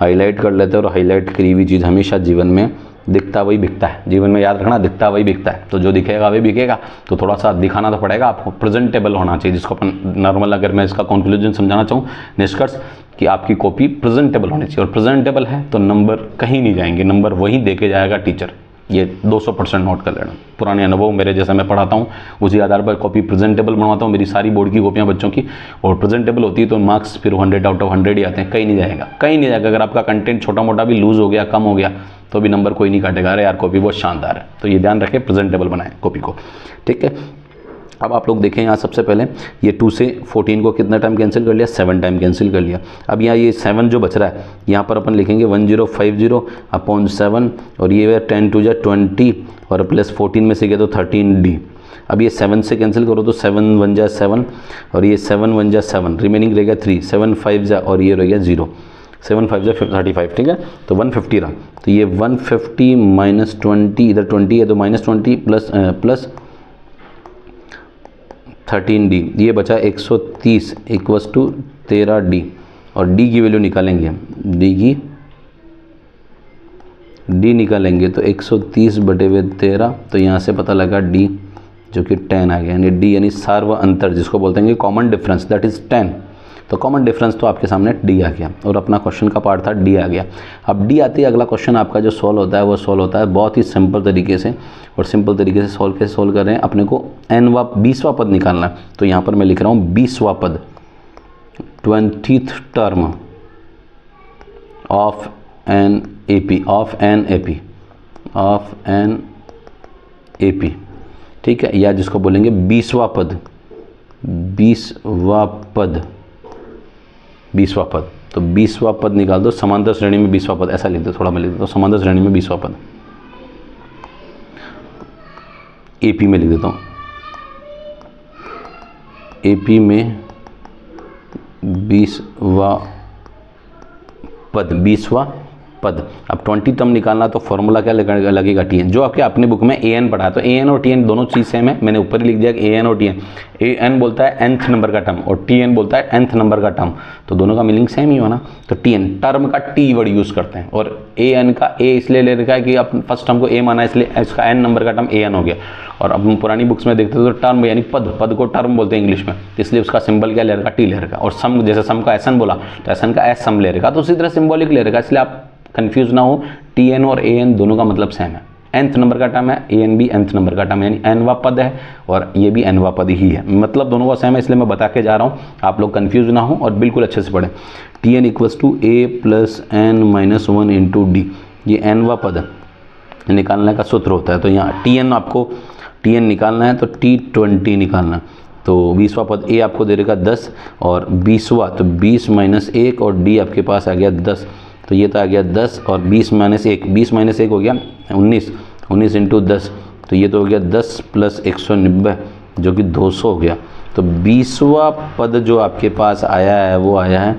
हाईलाइट कर लेते हैं। और हाईलाइट करी हुई चीज़ हमेशा जीवन में दिखता वही बिकता है, जीवन में याद रखना, दिखता वही बिकता है। तो जो दिखेगा वही बिकेगा, तो थोड़ा सा दिखाना तो पड़ेगा आपको, प्रेजेंटेबल होना चाहिए, जिसको अपन नॉर्मल, अगर मैं इसका कंक्लूजन समझाना चाहूँ, निष्कर्ष, कि आपकी कॉपी प्रेजेंटेबल होनी चाहिए। और प्रेजेंटेबल है तो नंबर कहीं नहीं जाएंगे, नंबर वहीं देके जाएगा टीचर। ये 200% नोट कर लेना। पुराने अनुभव मेरे, जैसे मैं पढ़ाता हूँ उसी आधार पर कॉपी प्रेजेंटेबल बनवाता हूँ। मेरी सारी बोर्ड की कॉपियाँ बच्चों की और प्रेजेंटेबल होती है तो मार्क्स फिर 100 आउट ऑफ 100 ही आते हैं, कहीं नहीं जाएगा, कहीं नहीं जाएगा। अगर आपका कंटेंट छोटा मोटा भी लूज़ हो गया, कम हो गया, तो भी नंबर कोई नहीं काटेगा, अरे यार कॉपी बहुत शानदार है। तो ये ध्यान रखें, प्रेजेंटेबल बनाएं कॉपी को, ठीक है। अब आप लोग देखें यहाँ सबसे पहले ये 2 से 14 को कितना टाइम कैंसिल कर लिया, 7 टाइम कैंसिल कर लिया। अब यहाँ ये 7 जो बच रहा है यहाँ पर अपन लिखेंगे 1050 अपॉन 7 और ये 10 टू जा 20 और प्लस 14 में से गया तो 13D। अब ये 7 से कैंसिल करो तो 7 1 जा 7 और ये 7 1 जा 7, रिमेनिंग रहेगा 3, 7 5 जा और ये रहेगा 0, 7 5 जा 35, ठीक है। तो 150 रहा, तो ये 150 माइनस 20, इधर 20 है तो माइनस 20 प्लस 13D, ये बचा 130 इक्वस टू 13D और D की वैल्यू निकालेंगे, D निकालेंगे तो 130 बटे हुए 13, तो यहाँ से पता लगा D जो कि 10 आ गया, यानी D यानी सार्व अंतर जिसको बोलते हैं कॉमन डिफरेंस, दैट इज़ 10। तो कॉमन डिफरेंस तो आपके सामने D आ गया और अपना क्वेश्चन का पार्ट था D आ गया। अब D आते ही अगला क्वेश्चन आपका जो सॉल्व होता है वो सॉल्व होता है बहुत ही सिंपल तरीके से, और सिंपल तरीके से सॉल्व कर रहे हैं। अपने को 20वां पद निकालना है, तो यहाँ पर मैं लिख रहा हूँ 20वां पद, 20th term of N AP, ठीक है, या जिसको बोलेंगे 20वां पद, 20वां पद। तो 20वां पद निकाल दो, समांतर श्रेणी में 20वां पद, ऐसा लिख दो, थोड़ा मैं लिख देता हूँ, समांतर श्रेणी में 20वां पद AP में लिख देता हूँ, AP में 20वां पद। अब 20 टर्म निकालना तो फॉर्मूला क्या लगेगा, TN, जो आपके अपने बुक में AN पढ़ा है। तो AN और TN दोनों चीज़ सेम है, मैंने ऊपर ही लिख दिया कि AN और TN। AN बोलता है nth नंबर का टर्म और TN बोलता है nth नंबर का टर्म, तो दोनों का मीनिंग सेम ही हो ना। तो TN टर्म का T वर्ड यूज़ करते हैं और AN का A इसलिए ले रखा है कि अब फर्स्ट टर्म को A माना, इसलिए इसका n नंबर का टर्म AN हो गया। और अब हम पुरानी बुक्स में देखते थे तो टर्म यानी पद को टर्म बोलते हैं इंग्लिश में, इसलिए उसका सिंबल क्या ले रखा, T ले रखा। और सम, जैसे सम का SN बोला तो SN का S सम ले रखा, तो उसी तरह सिंबॉलिक ले रखा, इसलिए आप कंफ्यूज ना हो। TN और AN दोनों का मतलब सेम है, nth नंबर का टर्म है, AN भी nth नंबर का टर्म है, यानी nवां पद है और ये भी nवां पद ही है, मतलब दोनों का सेम है, इसलिए मैं बता के जा रहा हूँ, आप लोग कंफ्यूज ना हो और बिल्कुल अच्छे से पढ़ें। TN equals to A plus N minus 1 into D, ये nवां पद निकालने का सूत्र होता है। तो यहाँ TN आपको TN निकालना है तो T20 निकालना, तो 20वां पद A आपको दे देगा 10 और 20वां तो 20 माइनस 1 और D आपके पास आ गया 10, तो ये तो आ गया 10 और 20 माइनस 1, 20 माइनस 1 हो गया 19, 19 इंटू 10, तो ये तो हो गया 10 प्लस 190 जो कि 200 हो गया। तो 20वां पद जो आपके पास आया है वो आया है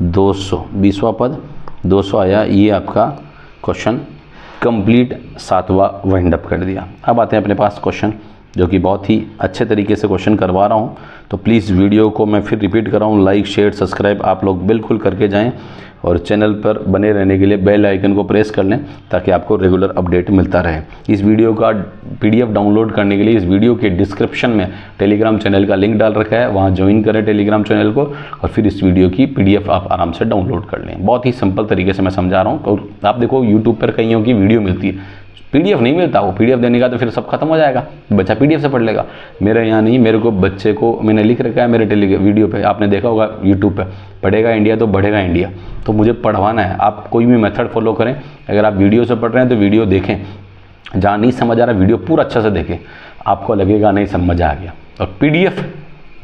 200, 20वां पद 200 आया, ये आपका क्वेश्चन कंप्लीट 7वां वाइंड अप कर दिया। अब आते हैं अपने पास क्वेश्चन जो कि बहुत ही अच्छे तरीके से क्वेश्चन करवा रहा हूँ, तो प्लीज़ वीडियो को मैं फिर रिपीट कर रहा हूँ, लाइक शेयर सब्सक्राइब आप लोग बिल्कुल करके जाएं और चैनल पर बने रहने के लिए बेल आइकन को प्रेस कर लें ताकि आपको रेगुलर अपडेट मिलता रहे। इस वीडियो का PDF डाउनलोड करने के लिए इस वीडियो के डिस्क्रिप्शन में टेलीग्राम चैनल का लिंक डाल रखा है, वहाँ ज्वाइन करें टेलीग्राम चैनल को और फिर इस वीडियो की PDF आप आराम से डाउनलोड कर लें। बहुत ही सिंपल तरीके से मैं समझा रहा हूँ। और आप देखो यूट्यूब पर कईयों की वीडियो मिलती है, PDF नहीं मिलता, वो PDF देने का तो फिर सब खत्म हो जाएगा, बच्चा PDF से पढ़ लेगा। मेरे यहाँ नहीं, मेरे को बच्चे को मैंने लिख रखा है मेरे वीडियो पे, आपने देखा होगा यूट्यूब पे, पढ़ेगा इंडिया तो बढ़ेगा इंडिया, तो मुझे पढ़वाना है। आप कोई भी मेथड फॉलो करें, अगर आप वीडियो से पढ़ रहे हैं तो वीडियो देखें, जहाँ नहीं समझ आ रहा वीडियो पूरा अच्छा से देखें, आपको लगेगा नहीं समझ आ गया। और PDF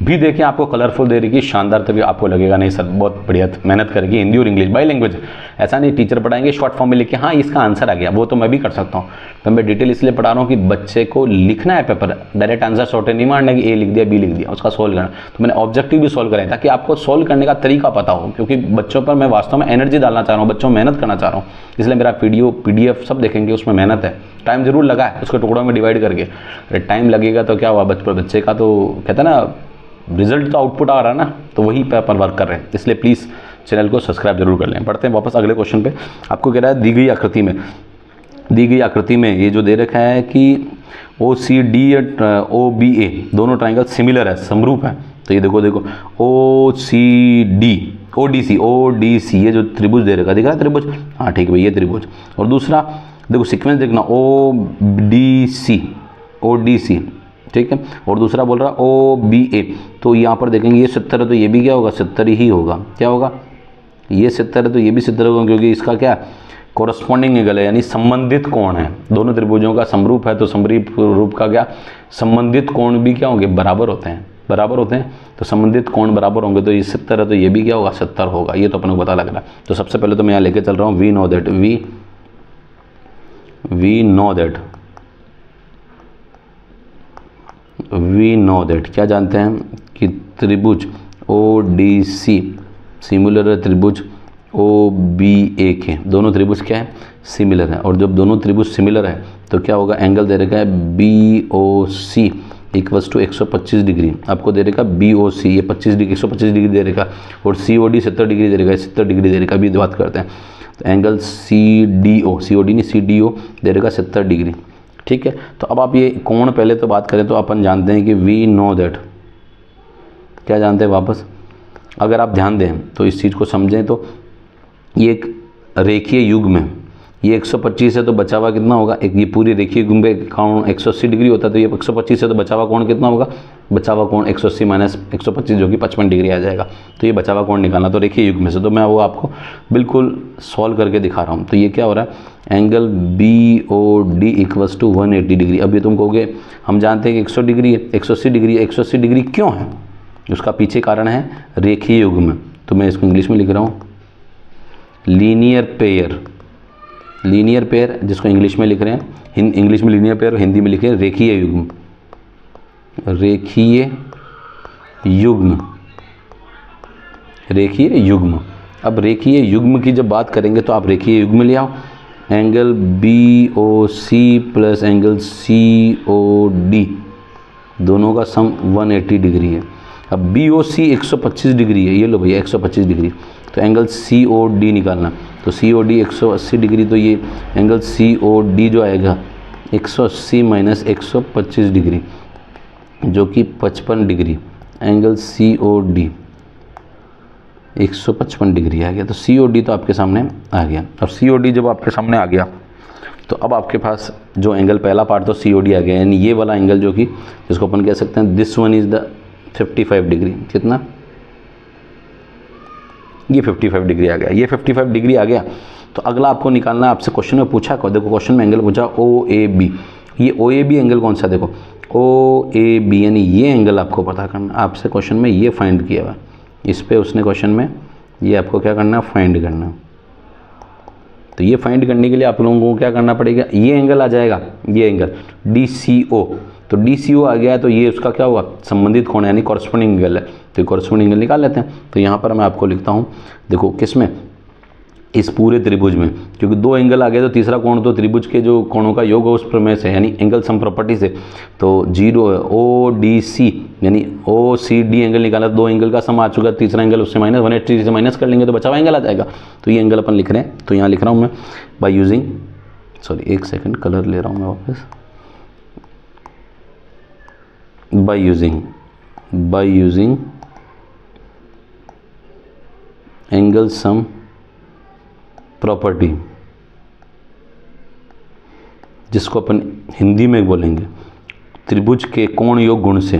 भी देखें, आपको कलरफुल दे रही शानदार, तभी आपको लगेगा नहीं सर बहुत बढ़िया मेहनत करेगी, हिंदी और इंग्लिश बाई लैंग्वेज। ऐसा नहीं टीचर पढ़ाएंगे शॉर्ट फॉर्म में लिख के हाँ इसका आंसर आ गया, वो तो मैं भी कर सकता हूँ, तो मैं डिटेल इसलिए पढ़ा रहा हूँ कि बच्चे को लिखना है पेपर, डायरेक्ट आंसर शॉर्टेज नहीं मारना कि A लिख दिया B लिख दिया, उसका सोल्व करना। तो मैंने ऑब्जेक्टिव भी सोल्व करें ताकि आपको सोल्व करने का तरीका पता हो, क्योंकि बच्चों पर मैं वास्तव में एनर्जी डालना चाह रहा हूँ, बच्चों में मेहनत करना चाह रहा हूँ, इसलिए मेरा वीडियो PDF सब देखेंगे, उसमें मेहनत है, टाइम जरूर लगा है उसके टुकड़ों में डिवाइड करके। अरे टाइम लगेगा तो क्या हुआ, बच्चे का तो कहते हैं ना रिजल्ट तो आउटपुट आ रहा है ना, तो वही पे अपन वर्क कर रहे हैं, इसलिए प्लीज़ चैनल को सब्सक्राइब जरूर कर लें। पढ़ते हैं वापस अगले क्वेश्चन पे। आपको कह रहा है दी गई आकृति में ये जो दे रखा है कि OCD OBA दोनों ट्राइंगल सिमिलर है, समरूप है। तो ये देखो OCD ODC ये जो त्रिभुज दे रखा, दिख रहा है त्रिभुज, हाँ ठीक है भाई, ये त्रिभुज। और दूसरा देखो सीक्वेंस देखना, ODC, ठीक है। और दूसरा बोल रहा OBA, तो यहाँ पर देखेंगे ये 70 है तो ये भी क्या होगा, 70 ही होगा। क्या होगा, ये 70 है तो ये भी 70 होगा, क्योंकि इसका क्या कोरस्पॉन्डिंग एंगल है, यानी संबंधित कोण है। दोनों त्रिभुजों का समरूप है तो समरूप रूप का क्या संबंधित कोण भी क्या होंगे, बराबर होते हैं, बराबर होते हैं। तो संबंधित कोण बराबर होंगे तो ये 70 है तो ये भी क्या होगा, 70 होगा। ये तो अपने को पता लग रहा है। तो सबसे पहले तो मैं यहाँ लेके चल रहा हूँ, वी नो दैट क्या जानते हैं कि त्रिभुज ODC सिमिलर है त्रिभुज OBA के। दोनों त्रिभुज क्या है, सिमिलर है। और जब दोनों त्रिभुज सिमिलर है तो क्या होगा, एंगल दे रखा है BOC इक्वल्स टू 125 डिग्री। आपको दे रखा BOC ये 125 डिग्री दे रखा, और COD 70 डिग्री दे रखा, 70 डिग्री दे रखा। अभी बात करते हैं तो एंगल CDO दे रखा 70 डिग्री, ठीक है। तो अब आप ये कोण पहले तो बात करें तो अपन जानते हैं कि वी नो दैट, क्या जानते हैं वापस, अगर आप ध्यान दें तो इस चीज़ को समझें तो ये एक रेखीय युग्म है। ये 125 है तो बचा हुआ कितना होगा, एक ये पूरी रेखीय युग्म पे कोण 180 डिग्री होता है, तो ये 125 है तो बचा हुआ कोण कितना होगा, बचा हुआ कोण 180 माइनस 125 जो कि 55 डिग्री आ जाएगा। तो ये बचा हुआ कोण निकालना, तो रेखीय युग्म से तो मैं वो आपको बिल्कुल सॉल्व करके दिखा रहा हूँ। तो ये क्या हो रहा है, angle BOD equals to 180 degree. अब ये तुम कहोगे हम जानते हैं कि 100 डिग्री है, 180 डिग्री है, 180 डिग्री क्यों है, उसका पीछे कारण है रेखीय युग्म। तो मैं इसको इंग्लिश में लिख रहा हूँ लीनियर पेयर, जिसको इंग्लिश में लिख रहे हैं, इंग्लिश में लीनियर पेयर, हिंदी में लिखे हैं रेखीय युग्म, रेखीय युग्म। अब रेखीय युग्म की जब बात करेंगे तो आप रेखीय युग्म ले आओ, angle BOC plus angle COD दोनों का सम 180 डिग्री है। अब BOC 125 डिग्री है, ये लो भैया 125 डिग्री, तो एंगल COD निकालना, तो COD 180 डिग्री, तो ये एंगल COD जो आएगा 180 माइनस 125 डिग्री जो कि 55 डिग्री, एंगल COD 155 डिग्री आ गया। तो COD तो आपके सामने आ गया। अब COD जब आपके सामने आ गया तो अब आपके पास जो एंगल पहला पार्ट तो COD आ गया, यानी ये वाला एंगल जो कि जिसको अपन कह सकते हैं this one is the 55 degree, कितना, ये 55 डिग्री आ गया, ये 55 डिग्री आ गया। तो अगला आपको निकालना है, आपसे क्वेश्चन में पूछा, देखो क्वेश्चन में एंगल पूछा OAB, ये OAB एंगल कौन सा, देखो OAB यानी ये एंगल आपको पता करना। आपसे क्वेश्चन में ये फाइंड किया हुआ, इस पे उसने क्वेश्चन में ये आपको क्या करना है, फाइंड करना। तो ये फाइंड करने के लिए आप लोगों को क्या करना पड़ेगा, ये एंगल आ जाएगा, ये एंगल DCO, तो DCO आ गया तो ये उसका क्या हुआ, संबंधित कोण यानी कॉरस्पॉन्डिंग एंगल है। तो कॉरस्पॉन्डिंग एंगल निकाल लेते हैं। तो यहाँ पर मैं आपको लिखता हूँ, देखो किस में, इस पूरे त्रिभुज में, क्योंकि दो एंगल आ गए तो तीसरा कोण तो त्रिभुज के जो कोणों का योग है उस प्रमेय से, यानी एंगल सम प्रॉपर्टी से। तो 0 ODC यानी OCD एंगल निकाला, दो एंगल का सम आ चुका, तीसरा एंगल उससे माइनस 180 से माइनस कर लेंगे तो बचा हुआ एंगल आ जाएगा। तो ये एंगल अपन लिख रहे हैं, तो यहाँ लिख रहा हूँ मैं बाय यूजिंग, सॉरी एक सेकेंड कलर ले रहा हूँ मैं वापस, by using angle sum property, जिसको अपन हिंदी में बोलेंगे त्रिभुज के कोण योग गुण से,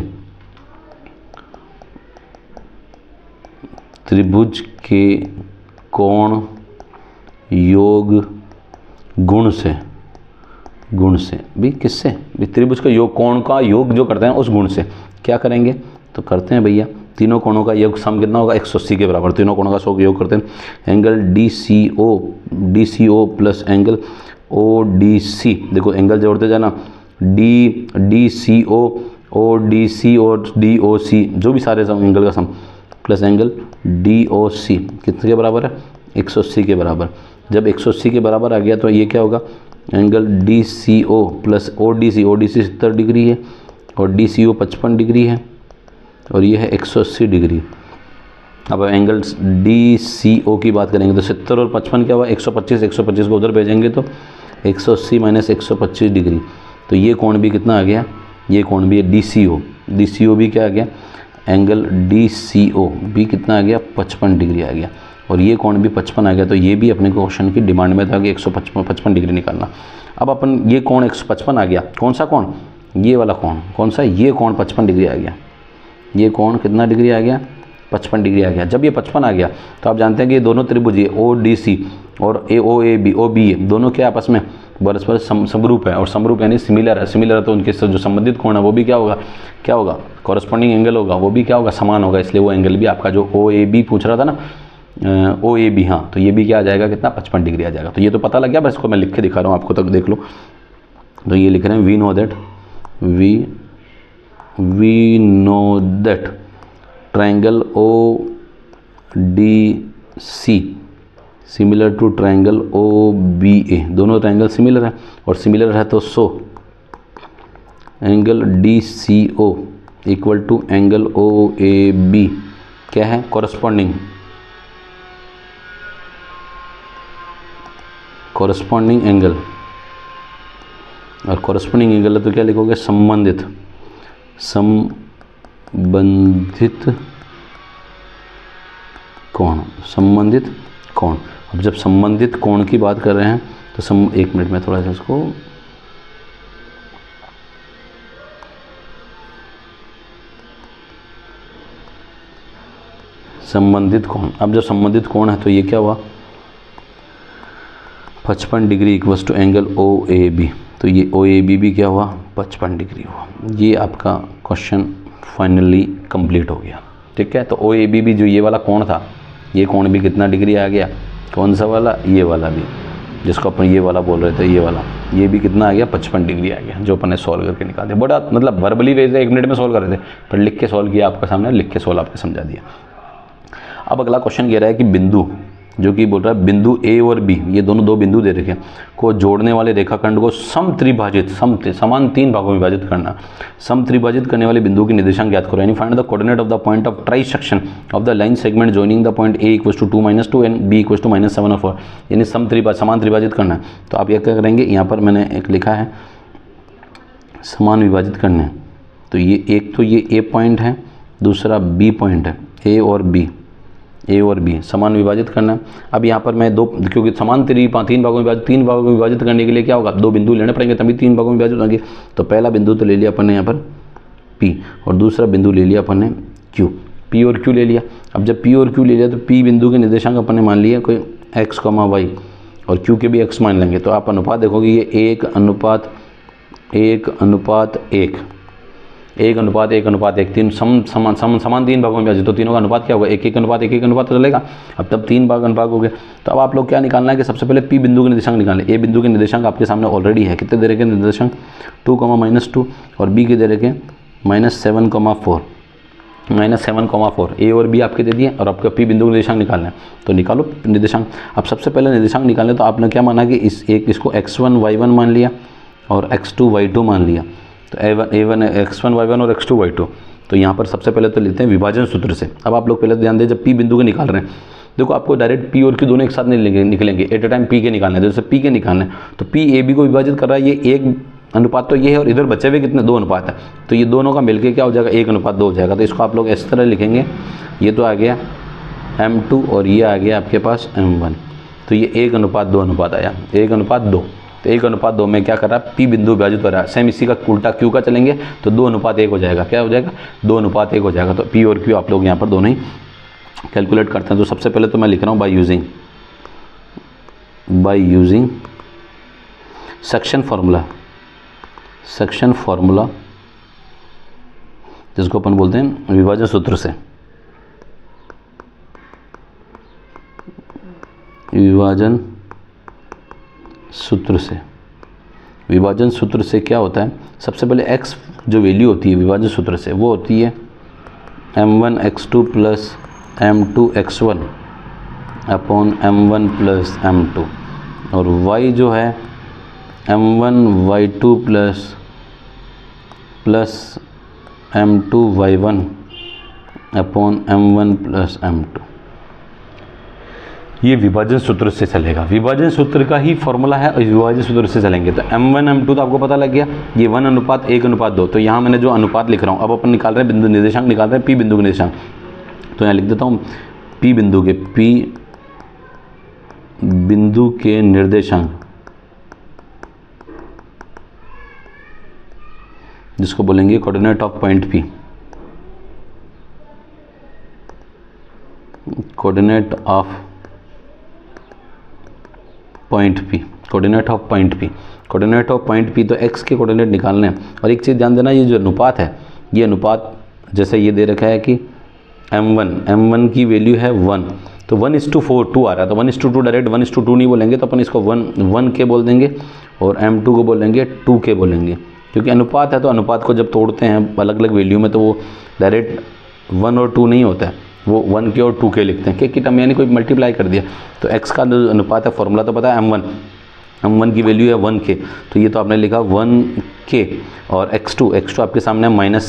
त्रिभुज के कोण योग गुण से भी किससे, भी त्रिभुज का योग, कोण का योग जो करते हैं उस गुण से क्या करेंगे, तो करते हैं भैया तीनों कोणों का योग सम कितना होगा, 180 के बराबर। तीनों कोणों का योग करते हैं, angle DCO plus angle ODC, देखो एंगल जोड़ते जाना, DCO ODC और DOC जो भी सारे एंगल का सम प्लस एंगल DOC कितने के बराबर है, 180 के बराबर। जब 180 के बराबर आ गया तो ये क्या होगा, angle DCO plus ODC 70 degree है और DCO 55 डिग्री है और ये है 180 डिग्री। अब एंगल DCO की बात करेंगे तो 70 और 55 क्या हुआ, 125 को उधर भेजेंगे तो 180 माइनस 125 डिग्री। तो ये कोण भी कितना आ गया, ये कोण भी है DCO भी क्या आ गया, एंगल DCO भी कितना आ गया 55 डिग्री आ गया, और ये कोण भी 55 आ गया। तो ये भी अपने क्वेश्चन की डिमांड में था कि 155 डिग्री निकालना। अब अपन ये कोण 155 आ गया, कौन सा कोण, ये वाला कोण, कौन सा, ये कोण 55 डिग्री आ गया, ये कोण कितना डिग्री आ गया 55 डिग्री आ गया। जब ये 55 आ गया तो आप जानते हैं कि ये दोनों त्रिभुज ये ODC और OAB दोनों क्या आपस में परस्पर समरूप है, और समरूप यानी सिमिलर है। सिमिलर है तो उनके जो संबंधित कोण है वो भी क्या होगा कॉरस्पॉन्डिंग एंगल होगा, वो भी क्या होगा, समान होगा। इसलिए वो एंगल भी आपका जो OAB पूछ रहा था ना, OAB, हाँ, तो ये भी क्या आ जाएगा, कितना 55 डिग्री आ जाएगा। तो ये तो पता लग गया, बस इसको मैं लिख के दिखा रहा हूँ आपको, तक देख लो। तो ये लिख रहे हैं we know that triangle ODC similar to triangle OBA, दोनों ट्रायंगल सिमिलर है, और सिमिलर है तो angle DCO equal to angle OAB क्या है, कॉरस्पॉन्डिंग एंगल, और कॉरस्पॉन्डिंग एंगल है तो क्या लिखोगे, संबंधित कोण। अब जब संबंधित कोण की बात कर रहे हैं तो एक मिनट में थोड़ा सा इसको संबंधित कोण, अब जब संबंधित कोण है तो ये क्या हुआ 55 degree equals to angle OAB, तो ये OAB भी क्या हुआ 55 डिग्री हुआ। ये आपका क्वेश्चन फाइनली कंप्लीट हो गया, ठीक है। तो OAB भी जो ये वाला कोण था, ये कोण भी कितना डिग्री आ गया, कौन सा वाला, ये वाला भी, जिसको अपन ये वाला बोल रहे थे, ये वाला, ये भी कितना आ गया 55 डिग्री आ गया, जो अपन ने सॉल्व करके निकाले। बड़ा मतलब वर्बली वे से 1 मिनट में सॉल्व कर रहे थे, पर लिख के सॉल्व किया आपके सामने, लिख के सॉल्व आपने समझा दिया। अब अगला क्वेश्चन कह रहा है कि बिंदु, जो कि बोल रहा है बिंदु A और B, ये दोनों दो बिंदु दे रखे को जोड़ने वाले रेखाखंड को समान 3 भागों में विभाजित करना। समत्रिभाजित करने वाले बिंदु की निर्देशांक ज्ञात करो, यानी find the coordinate of the point of trisection of the line segment joining the point A equals to 2 - 2 and B equals to -7 और 4, यानी समान त्रिभाजित करना है। तो आप ये क्या करेंगे, यहाँ पर मैंने एक लिखा है समान विभाजित करने, तो ये एक तो ये A पॉइंट है, दूसरा B पॉइंट है, A और B समान विभाजित करना है। अब यहाँ पर मैं दो, क्योंकि समान 3 भागों में 3 भागों में विभाजित करने के लिए क्या होगा, 2 बिंदु लेने पड़ेंगे तभी 3 भागों में विभाजित होंगे। तो पहला बिंदु तो ले लिया अपन ने यहाँ पर P, और दूसरा बिंदु ले लिया अपन ने Q, P और Q ले लिया। अब जब P और Q ले लिया तो P बिंदु के निर्देशांक अपन ने मान लिया कोई x, y, और Q के भी x मान लेंगे। तो आप अनुपात देखोगे ये 1:1, 3 समान 3 भागों में विभाजित, तो तीनों का अनुपात क्या होगा 1:1 तो चलेगा। अब तब 3 भाग हो गए। तो अब आप लोग क्या निकालना है कि सबसे पहले P बिंदु के निर्देशांक निकालें। A बिंदु के निर्देशांक आपके सामने ऑलरेडी है, कितने दे रखे निर्देशांक 2, -2, और B के दे रखे -7,4, A और B आपके दे दिए, और आपका P बिंदु के निर्देशांक निकालना है। तो निकालो निर्देशांक। अब सबसे पहले निर्देशांक निकालें तो आपने क्या माना कि इसको x1 y1 मान लिया और x2 y2 मान लिया। तो A1 x1 y1 और x2 y2। तो यहाँ पर सबसे पहले तो लेते हैं विभाजन सूत्र से। अब आप लोग पहले ध्यान दें, जब P बिंदु के निकाल रहे हैं, देखो आपको डायरेक्ट P और Q दोनों एक साथ नहीं निकलेंगे, एट ए टाइम P के निकालने हैं। जैसे P के निकालने हैं तो P AB को विभाजित कर रहा है, ये 1 अनुपात तो ये है, और इधर बचे हुए कितने 2 अनुपात है, तो ये दोनों का मिलके क्या हो जाएगा 1:2 हो जाएगा। तो इसको आप लोग इस तरह लिखेंगे, ये तो आ गया M2 और ये आ गया आपके पास M1। तो ये 1:2 अनुपात आया, 1:2। तो 1:2 में क्या कर रहा है P बिंदु विभाजित हो रहा है। सेम इसी का उल्टा Q का चलेंगे तो 2:1 हो जाएगा। क्या हो जाएगा 2:1 हो जाएगा। तो P और Q आप लोग यहाँ पर दोनों ही कैलकुलेट करते हैं। तो सबसे पहले तो मैं लिख रहा हूँ बाय यूजिंग सेक्शन फार्मूला, जिसको अपन बोलते हैं विभाजन सूत्र से। विभाजन सूत्र से क्या होता है, सबसे पहले x जो वैल्यू होती है विभाजन सूत्र से वो होती है m1 x2 plus m2 x1 upon m1 plus m2, और y जो है m1 y2 plus m2 y1 upon m1 plus m2। ये विभाजन सूत्र से चलेगा, विभाजन सूत्र का ही फॉर्मूला है और विभाजन सूत्र से चलेंगे। तो m1 m2 तो आपको पता लग गया, ये 1:1:2। तो यहाँ मैंने जो अनुपात लिख रहा हूँ, अब अपन निकाल रहे हैं बिंदु निर्देशांक, निकाल रहे हैं p बिंदु के निर्देशांक। तो यहाँ लिख देता हूँ p बिंदु के निर्देशांक, जिसको बोलेंगे coordinate of point P, coordinate of point P, coordinate of point P, coordinate of point P। तो x के कोऑर्डिनेट निकालने हैं। और एक चीज़ ध्यान देना, ये जो अनुपात है, ये अनुपात जैसे ये दे रखा है कि m1 की वैल्यू है 1, तो 1:4 आ रहा है, तो 1:2 डायरेक्ट 1:2 नहीं बोलेंगे, तो अपन इसको 1 के बोल देंगे और m2 को बोलेंगे 2 के बोलेंगे, क्योंकि अनुपात है। तो अनुपात को जब तोड़ते हैं अलग अलग वैल्यू में, तो वो डायरेक्ट 1 और 2 नहीं होता है, वो 1 के और 2 के लिखते हैं, के की टर्म यानी कोई मल्टीप्लाई कर दिया। तो x का जो अनुपात है, फॉर्मूला तो पता है m1 की वैल्यू है 1 के, तो ये तो आपने लिखा 1 के, और x2 आपके सामने है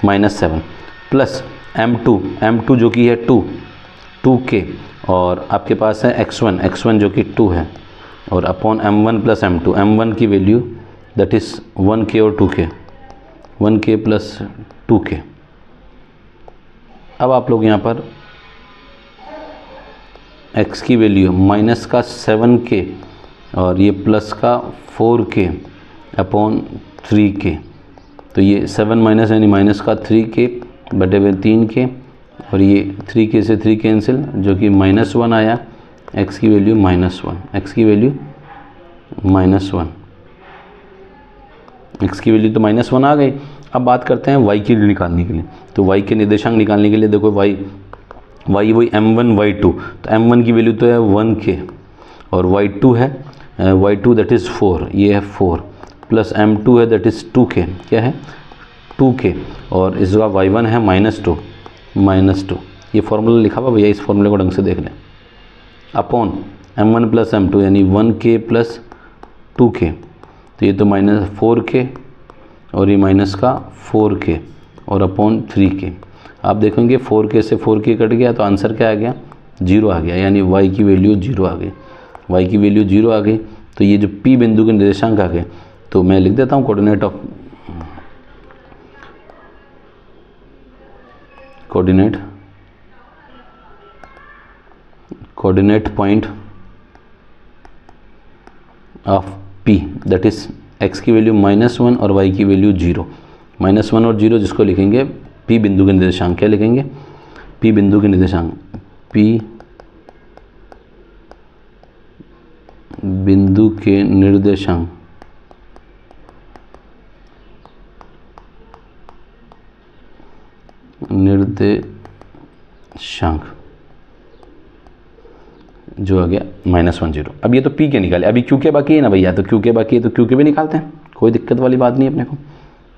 -7 प्लस m2 जो कि है 2 के, और आपके पास है x1 जो कि 2 है, और अपॉन m1 प्लस m1 की वैल्यू दैट इज़ 1 के और 2 के, 1 के प्लस 2 के। अब आप लोग यहाँ पर x की वैल्यू माइनस का 7 के और ये प्लस का 4 के अपॉन 3 के, तो ये 7 माइनस यानी माइनस का 3 के बटे हुए 3 के, और ये 3 के से 3 कैंसिल, जो कि -1 आया। x की वैल्यू -1, x की वैल्यू -1, x की वैल्यू तो -1 आ गई। अब बात करते हैं y की वैल्यू निकालने के लिए। तो y के निर्देशांक निकालने के लिए देखो y वही m1 y2, तो m1 की वैल्यू तो है 1 के, और y2 है y2 दैट इज़ 4, ये है 4 प्लस m2 है दैट इज़ 2 के, क्या है 2 के, और इस जगह y1 है -2। ये फार्मूला लिखा हुआ भैया, इस फार्मूले को ढंग से देख लें। अपॉन m1 प्लस m2 यानी 1 के प्लस 2 के, तो ये तो -4 के और ये माइनस का 4 के और अपॉन 3 के। आप देखेंगे 4 के से 4 के कट गया, तो आंसर क्या आ गया 0 आ गया, यानी y की वैल्यू 0 आ गई, y की वैल्यू 0 आ गई। तो ये जो p बिंदु के निर्देशांक आ गए, तो मैं लिख देता हूँ coordinate point of p, that is x की वैल्यू -1 और y की वैल्यू 0, -1 और 0, जिसको लिखेंगे p बिंदु के निर्देशांक। क्या लिखेंगे p बिंदु के निर्देशांक, p बिंदु के निर्देशांक जो आ गया -1 0। अब ये तो p के निकाले, अभी q के बाकी है ना भैया, तो q के बाकी है तो q के भी निकालते हैं, कोई दिक्कत वाली बात नहीं अपने को,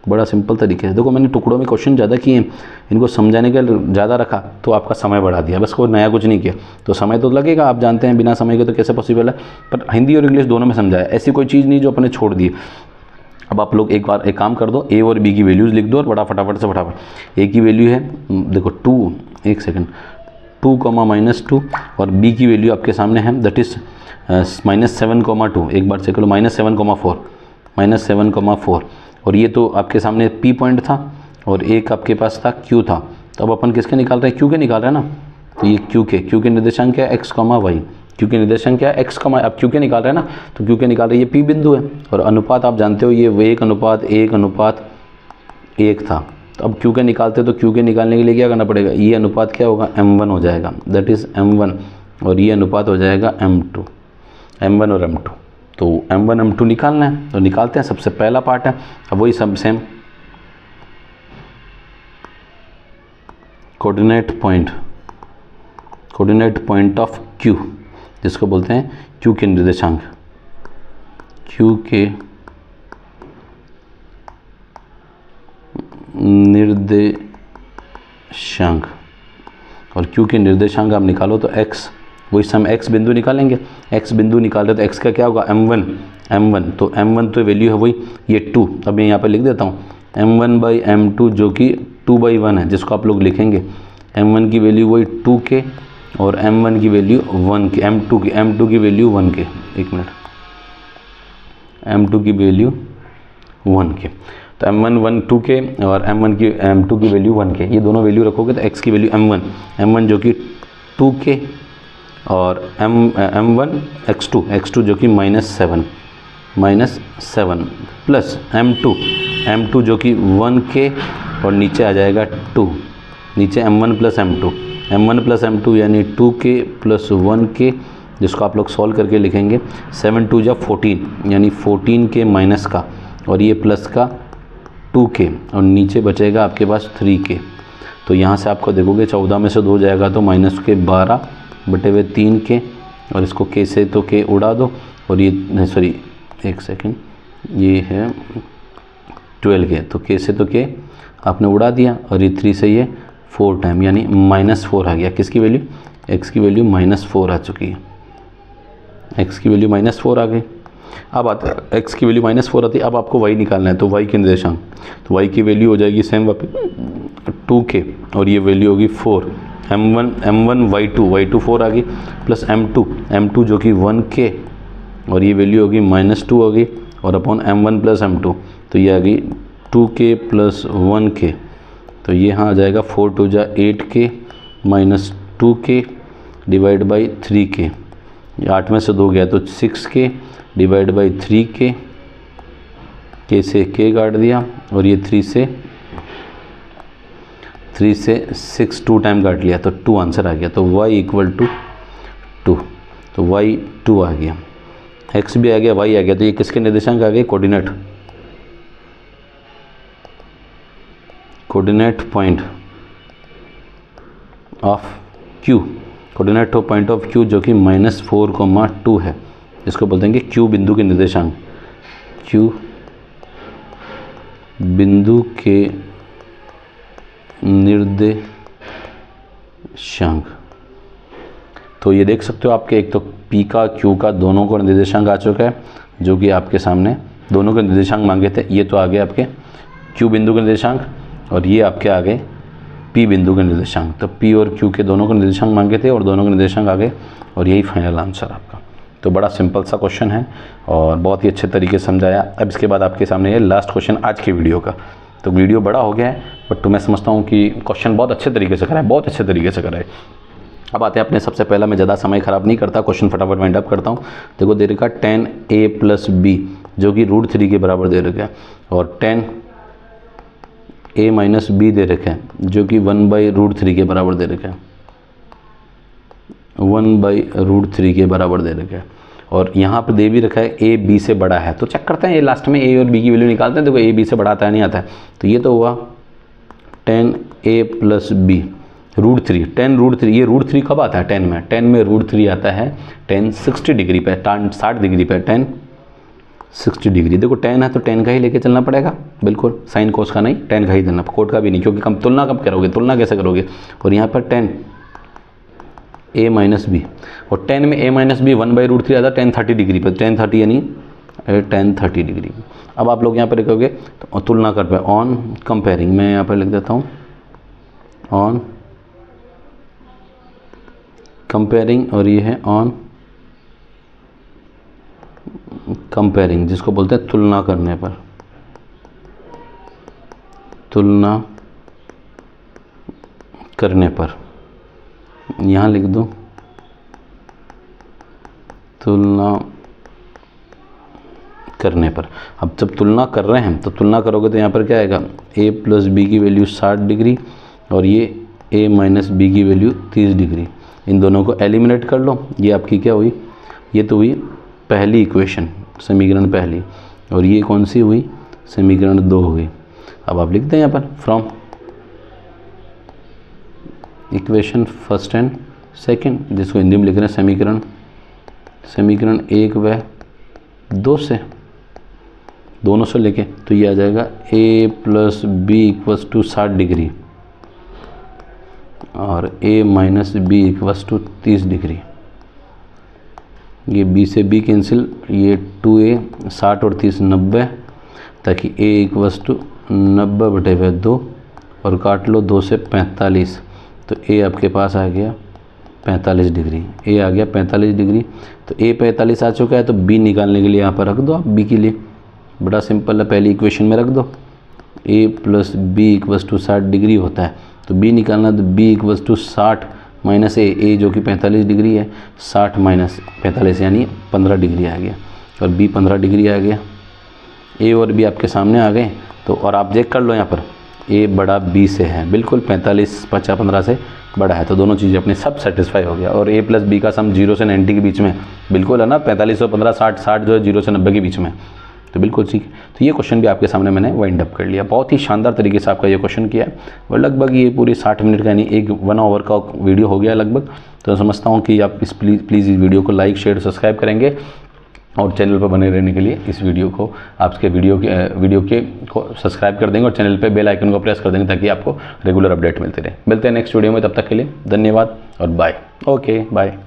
बड़ा सिंपल तरीके है। देखो मैंने टुकड़ों में क्वेश्चन ज़्यादा किए हैं, इनको समझाने का ज़्यादा रखा तो आपका समय बढ़ा दिया, बस कोई नया कुछ नहीं किया। तो समय तो लगेगा, आप जानते हैं बिना समय के तो कैसे पॉसिबल है, पर हिंदी और इंग्लिश दोनों में समझाया, ऐसी कोई चीज़ नहीं जो अपने छोड़ दिए। अब आप लोग एक बार एक काम कर दो, a और b की वैल्यूज़ लिख दो और बड़ा फटाफट a की वैल्यू है देखो 2 -2 और b की वैल्यू आपके सामने है दैट इज़ -7,2। एक बार चेक करो, -7,4 और ये तो आपके सामने p पॉइंट था और एक आपके पास था q था। तो अब अपन किसके निकाल रहे हैं, q के निकाल रहे हैं ना। तो ये q के निर्देशांक क्या है x, y, q के निर्देशांक क्या है x, अब q के निकाल रहे हैं ना, तो q के निकाल रहे हैं, ये p बिंदु है और अनुपात आप जानते हो ये 1:1 था। तो अब q के निकालते तो q के निकालने के लिए क्या करना पड़ेगा, ये अनुपात क्या होगा m1 हो जाएगा, दैट इज़ m1, और ये अनुपात हो जाएगा m1 और m2। तो m1 m2 निकालना है, तो निकालते हैं। सबसे पहला पार्ट है, अब वही सब same, coordinate point of q, जिसको बोलते हैं q के निर्देशांक, q के निर्देशांक, और q के निर्देशांक आप निकालो तो x, वही सम x बिंदु निकालेंगे, x बिंदु निकाल रहे तो x का क्या होगा m1, तो m1 तो वैल्यू है वही ये 2। अब मैं यहाँ पर लिख देता हूँ m1/m2 जो कि 2/1 है, जिसको आप लोग लिखेंगे m1 की वैल्यू वही 2 के और m1 की वैल्यू 1 के, m2 की वैल्यू 1 के, एक मिनट, m2 की वैल्यू 1 के, तो m1 2 के और m2 की वैल्यू 1 के, ये दोनों वैल्यू रखोगे तो x की वैल्यू m1 जो कि 2 के और m1 x2 जो कि -7 प्लस m2 जो कि 1 के और नीचे आ जाएगा 2, नीचे m1 प्लस m2 यानी 2 के प्लस 1 के, जिसको आप लोग सॉल्व करके लिखेंगे 7 2 जा 14 यानी 14 के माइनस का और ये प्लस का 2 के और नीचे बचेगा आपके पास 3 के। तो यहाँ से आपको देखोगे 14 में से 2 जाएगा तो माइनस के 12 बटे हुए 3 के, और इसको के से तो के उड़ा दो, और ये सॉरी एक सेकेंड, ये है 12 के, तो के से तो के आपने उड़ा दिया और ये 3 से ये 4 टाइम यानी -4 आ गया। किसकी वैल्यू? x की वैल्यू -4 आ चुकी है, x की वैल्यू -4 आ गई। अब आता है x की वैल्यू -4 आती है, अब आपको y निकालना है, तो y के निर्देशांक, तो y की वैल्यू हो जाएगी सेम वापस 2 के और ये वैल्यू होगी 4, m1 y2 4 आ गई, प्लस m2 जो कि 1 के और ये वैल्यू होगी -2 होगी, और अपॉन m1 प्लस m2, तो ये आ गई 2 के प्लस 1 के, तो ये यहाँ आ जाएगा 4 2 जा 8 के -2 के डिवाइड बाई 3 के, 8 में से 2 गया तो 6 के डिवाइड बाई 3 के से के काट दिया, और ये 3 से 6 2 टाइम काट लिया, तो 2 आंसर आ गया। तो y इक्वल टू 2, तो y 2 आ गया, x भी आ गया, y आ गया, तो ये किसके निर्देशांक आ गए? Coordinate point of q, coordinate point of q जो कि -4, 2 है, इसको बोलते हैं कि q बिंदु के निर्देशांक, q बिंदु के निर्देशांक। तो ये देख सकते हो आपके, एक तो p का q का दोनों का निर्देशांक आ चुका है, जो कि आपके सामने दोनों के निर्देशांक मांगे थे, ये तो आ गए आपके q बिंदु के निर्देशांक, और ये आपके आ गए p बिंदु के निर्देशांक। तो p और q के दोनों के निर्देशांक मांगे थे और दोनों के निर्देशांक आ गए, और यही फाइनल आंसर आपका। तो बड़ा सिंपल सा क्वेश्चन है और बहुत ही अच्छे तरीके से समझाया। अब इसके बाद आपके सामने ये लास्ट क्वेश्चन आज की वीडियो का। तो वीडियो बड़ा हो गया है, बट तो मैं समझता हूँ कि क्वेश्चन बहुत अच्छे तरीके से कराए, बहुत अच्छे तरीके से कराए। अब आते हैं अपने, सबसे पहला मैं ज़्यादा समय ख़राब नहीं करता, क्वेश्चन फटाफट वाइंड अप करता हूँ। देखो दे रखा 10a प्लस b जो कि √3 के बराबर दे रखा है, और 10a माइनस b दे रखा है जो कि 1/√3 के बराबर दे रखा है, 1/√3 के बराबर दे रखा है। और यहाँ पर दे भी रखा है a b से बड़ा है, तो चेक करते हैं ये लास्ट में a और b की वैल्यू निकालते हैं। देखो a b से बड़ा आता है नहीं आता है, तो ये तो हुआ 10a प्लस b √3, 10√3, ये √3 कब आता है? 10 में, 10 में √3 आता है 10 60 डिग्री पे, 60 डिग्री पे 10 60 डिग्री। देखो 10 है तो 10 का ही लेके चलना पड़ेगा, बिल्कुल साइन कोस का नहीं, 10 का ही देना, कोट का भी नहीं, क्योंकि कम तुलना कब करोगे, तुलना कैसे करोगे। और यहाँ पर 10 a माइनस बी, और 10 में a माइनस बी 1/√3 आता है 10 30 डिग्री पर, 10 30 यानी 10 30 डिग्री। अब आप लोग यहाँ पर लिखोगे तो तुलना कर पाए, ऑन कंपेयरिंग, मैं यहाँ पर लिख देता हूँ ऑन कंपेयरिंग, और ये है ऑन कंपेयरिंग, जिसको बोलते हैं तुलना करने पर, तुलना करने पर, यहाँ लिख दो तुलना करने पर। अब जब तुलना कर रहे हैं तो तुलना करोगे तो यहाँ पर क्या आएगा, a प्लस बी की वैल्यू 60 डिग्री और ये a माइनस बी की वैल्यू 30 डिग्री। इन दोनों को एलिमिनेट कर लो, ये आपकी क्या हुई, ये तो हुई पहली इक्वेशन, समीकरण पहली, और ये कौन सी हुई, समीकरण 2 हो गई। अब आप लिखते हैं यहाँ पर from equation first and second, जिसको हिंदी में लिख रहे हैं समीकरण 1 व 2 से, दोनों से लेके, तो ये आ जाएगा a plus b equals to 60 degree और a minus b equals to 30 degree. ये b से b कैंसिल, ये 2a 60 और 30 90, ताकि a इक्वल्स टू 90/2 और काट लो 2 से 45, तो a आपके पास आ गया 45 डिग्री, ए आ गया 45 डिग्री। तो ए 45 आ चुका है, तो बी निकालने के लिए यहाँ पर रख दो आप बी के लिए, बड़ा सिंपल है, पहली इक्वेशन में रख दो। A plus b equals to 60 degree होता है, तो बी निकालना, तो b equals to 60 minus a जो कि 45 डिग्री है, 60 माइनस 45 यानी 15 डिग्री आ गया, और बी 15 डिग्री आ गया। ए और बी आपके सामने आ गए, तो और आप चेक कर लो यहाँ पर ए बड़ा बी से है, बिल्कुल 45 50 15 से बड़ा है, तो दोनों चीज़ें अपने सब सेटिस्फाई हो गया। और ए प्लस बी का सम 0 से 90 के बीच में बिल्कुल है ना, 45 और 15 60 जो है 0 से 90 के बीच में, तो बिल्कुल ठीक। तो ये क्वेश्चन भी आपके सामने मैंने वाइंड अप कर लिया, बहुत ही शानदार तरीके से आपका ये क्वेश्चन किया है, और लगभग ये पूरी 60 मिनट का यानी 1 आवर का वीडियो हो गया लगभग। तो समझता हूँ कि आप इस प्लीज़ इस वीडियो को लाइक शेयर सब्सक्राइब करेंगे, और चैनल पर बने रहने के लिए इस वीडियो को आपके वीडियो के को सब्सक्राइब कर देंगे, और चैनल पे बेल आइकन को प्रेस कर देंगे ताकि आपको रेगुलर अपडेट मिलते रहे। मिलते हैं नेक्स्ट वीडियो में, तब तक के लिए धन्यवाद और बाय। Okay bye.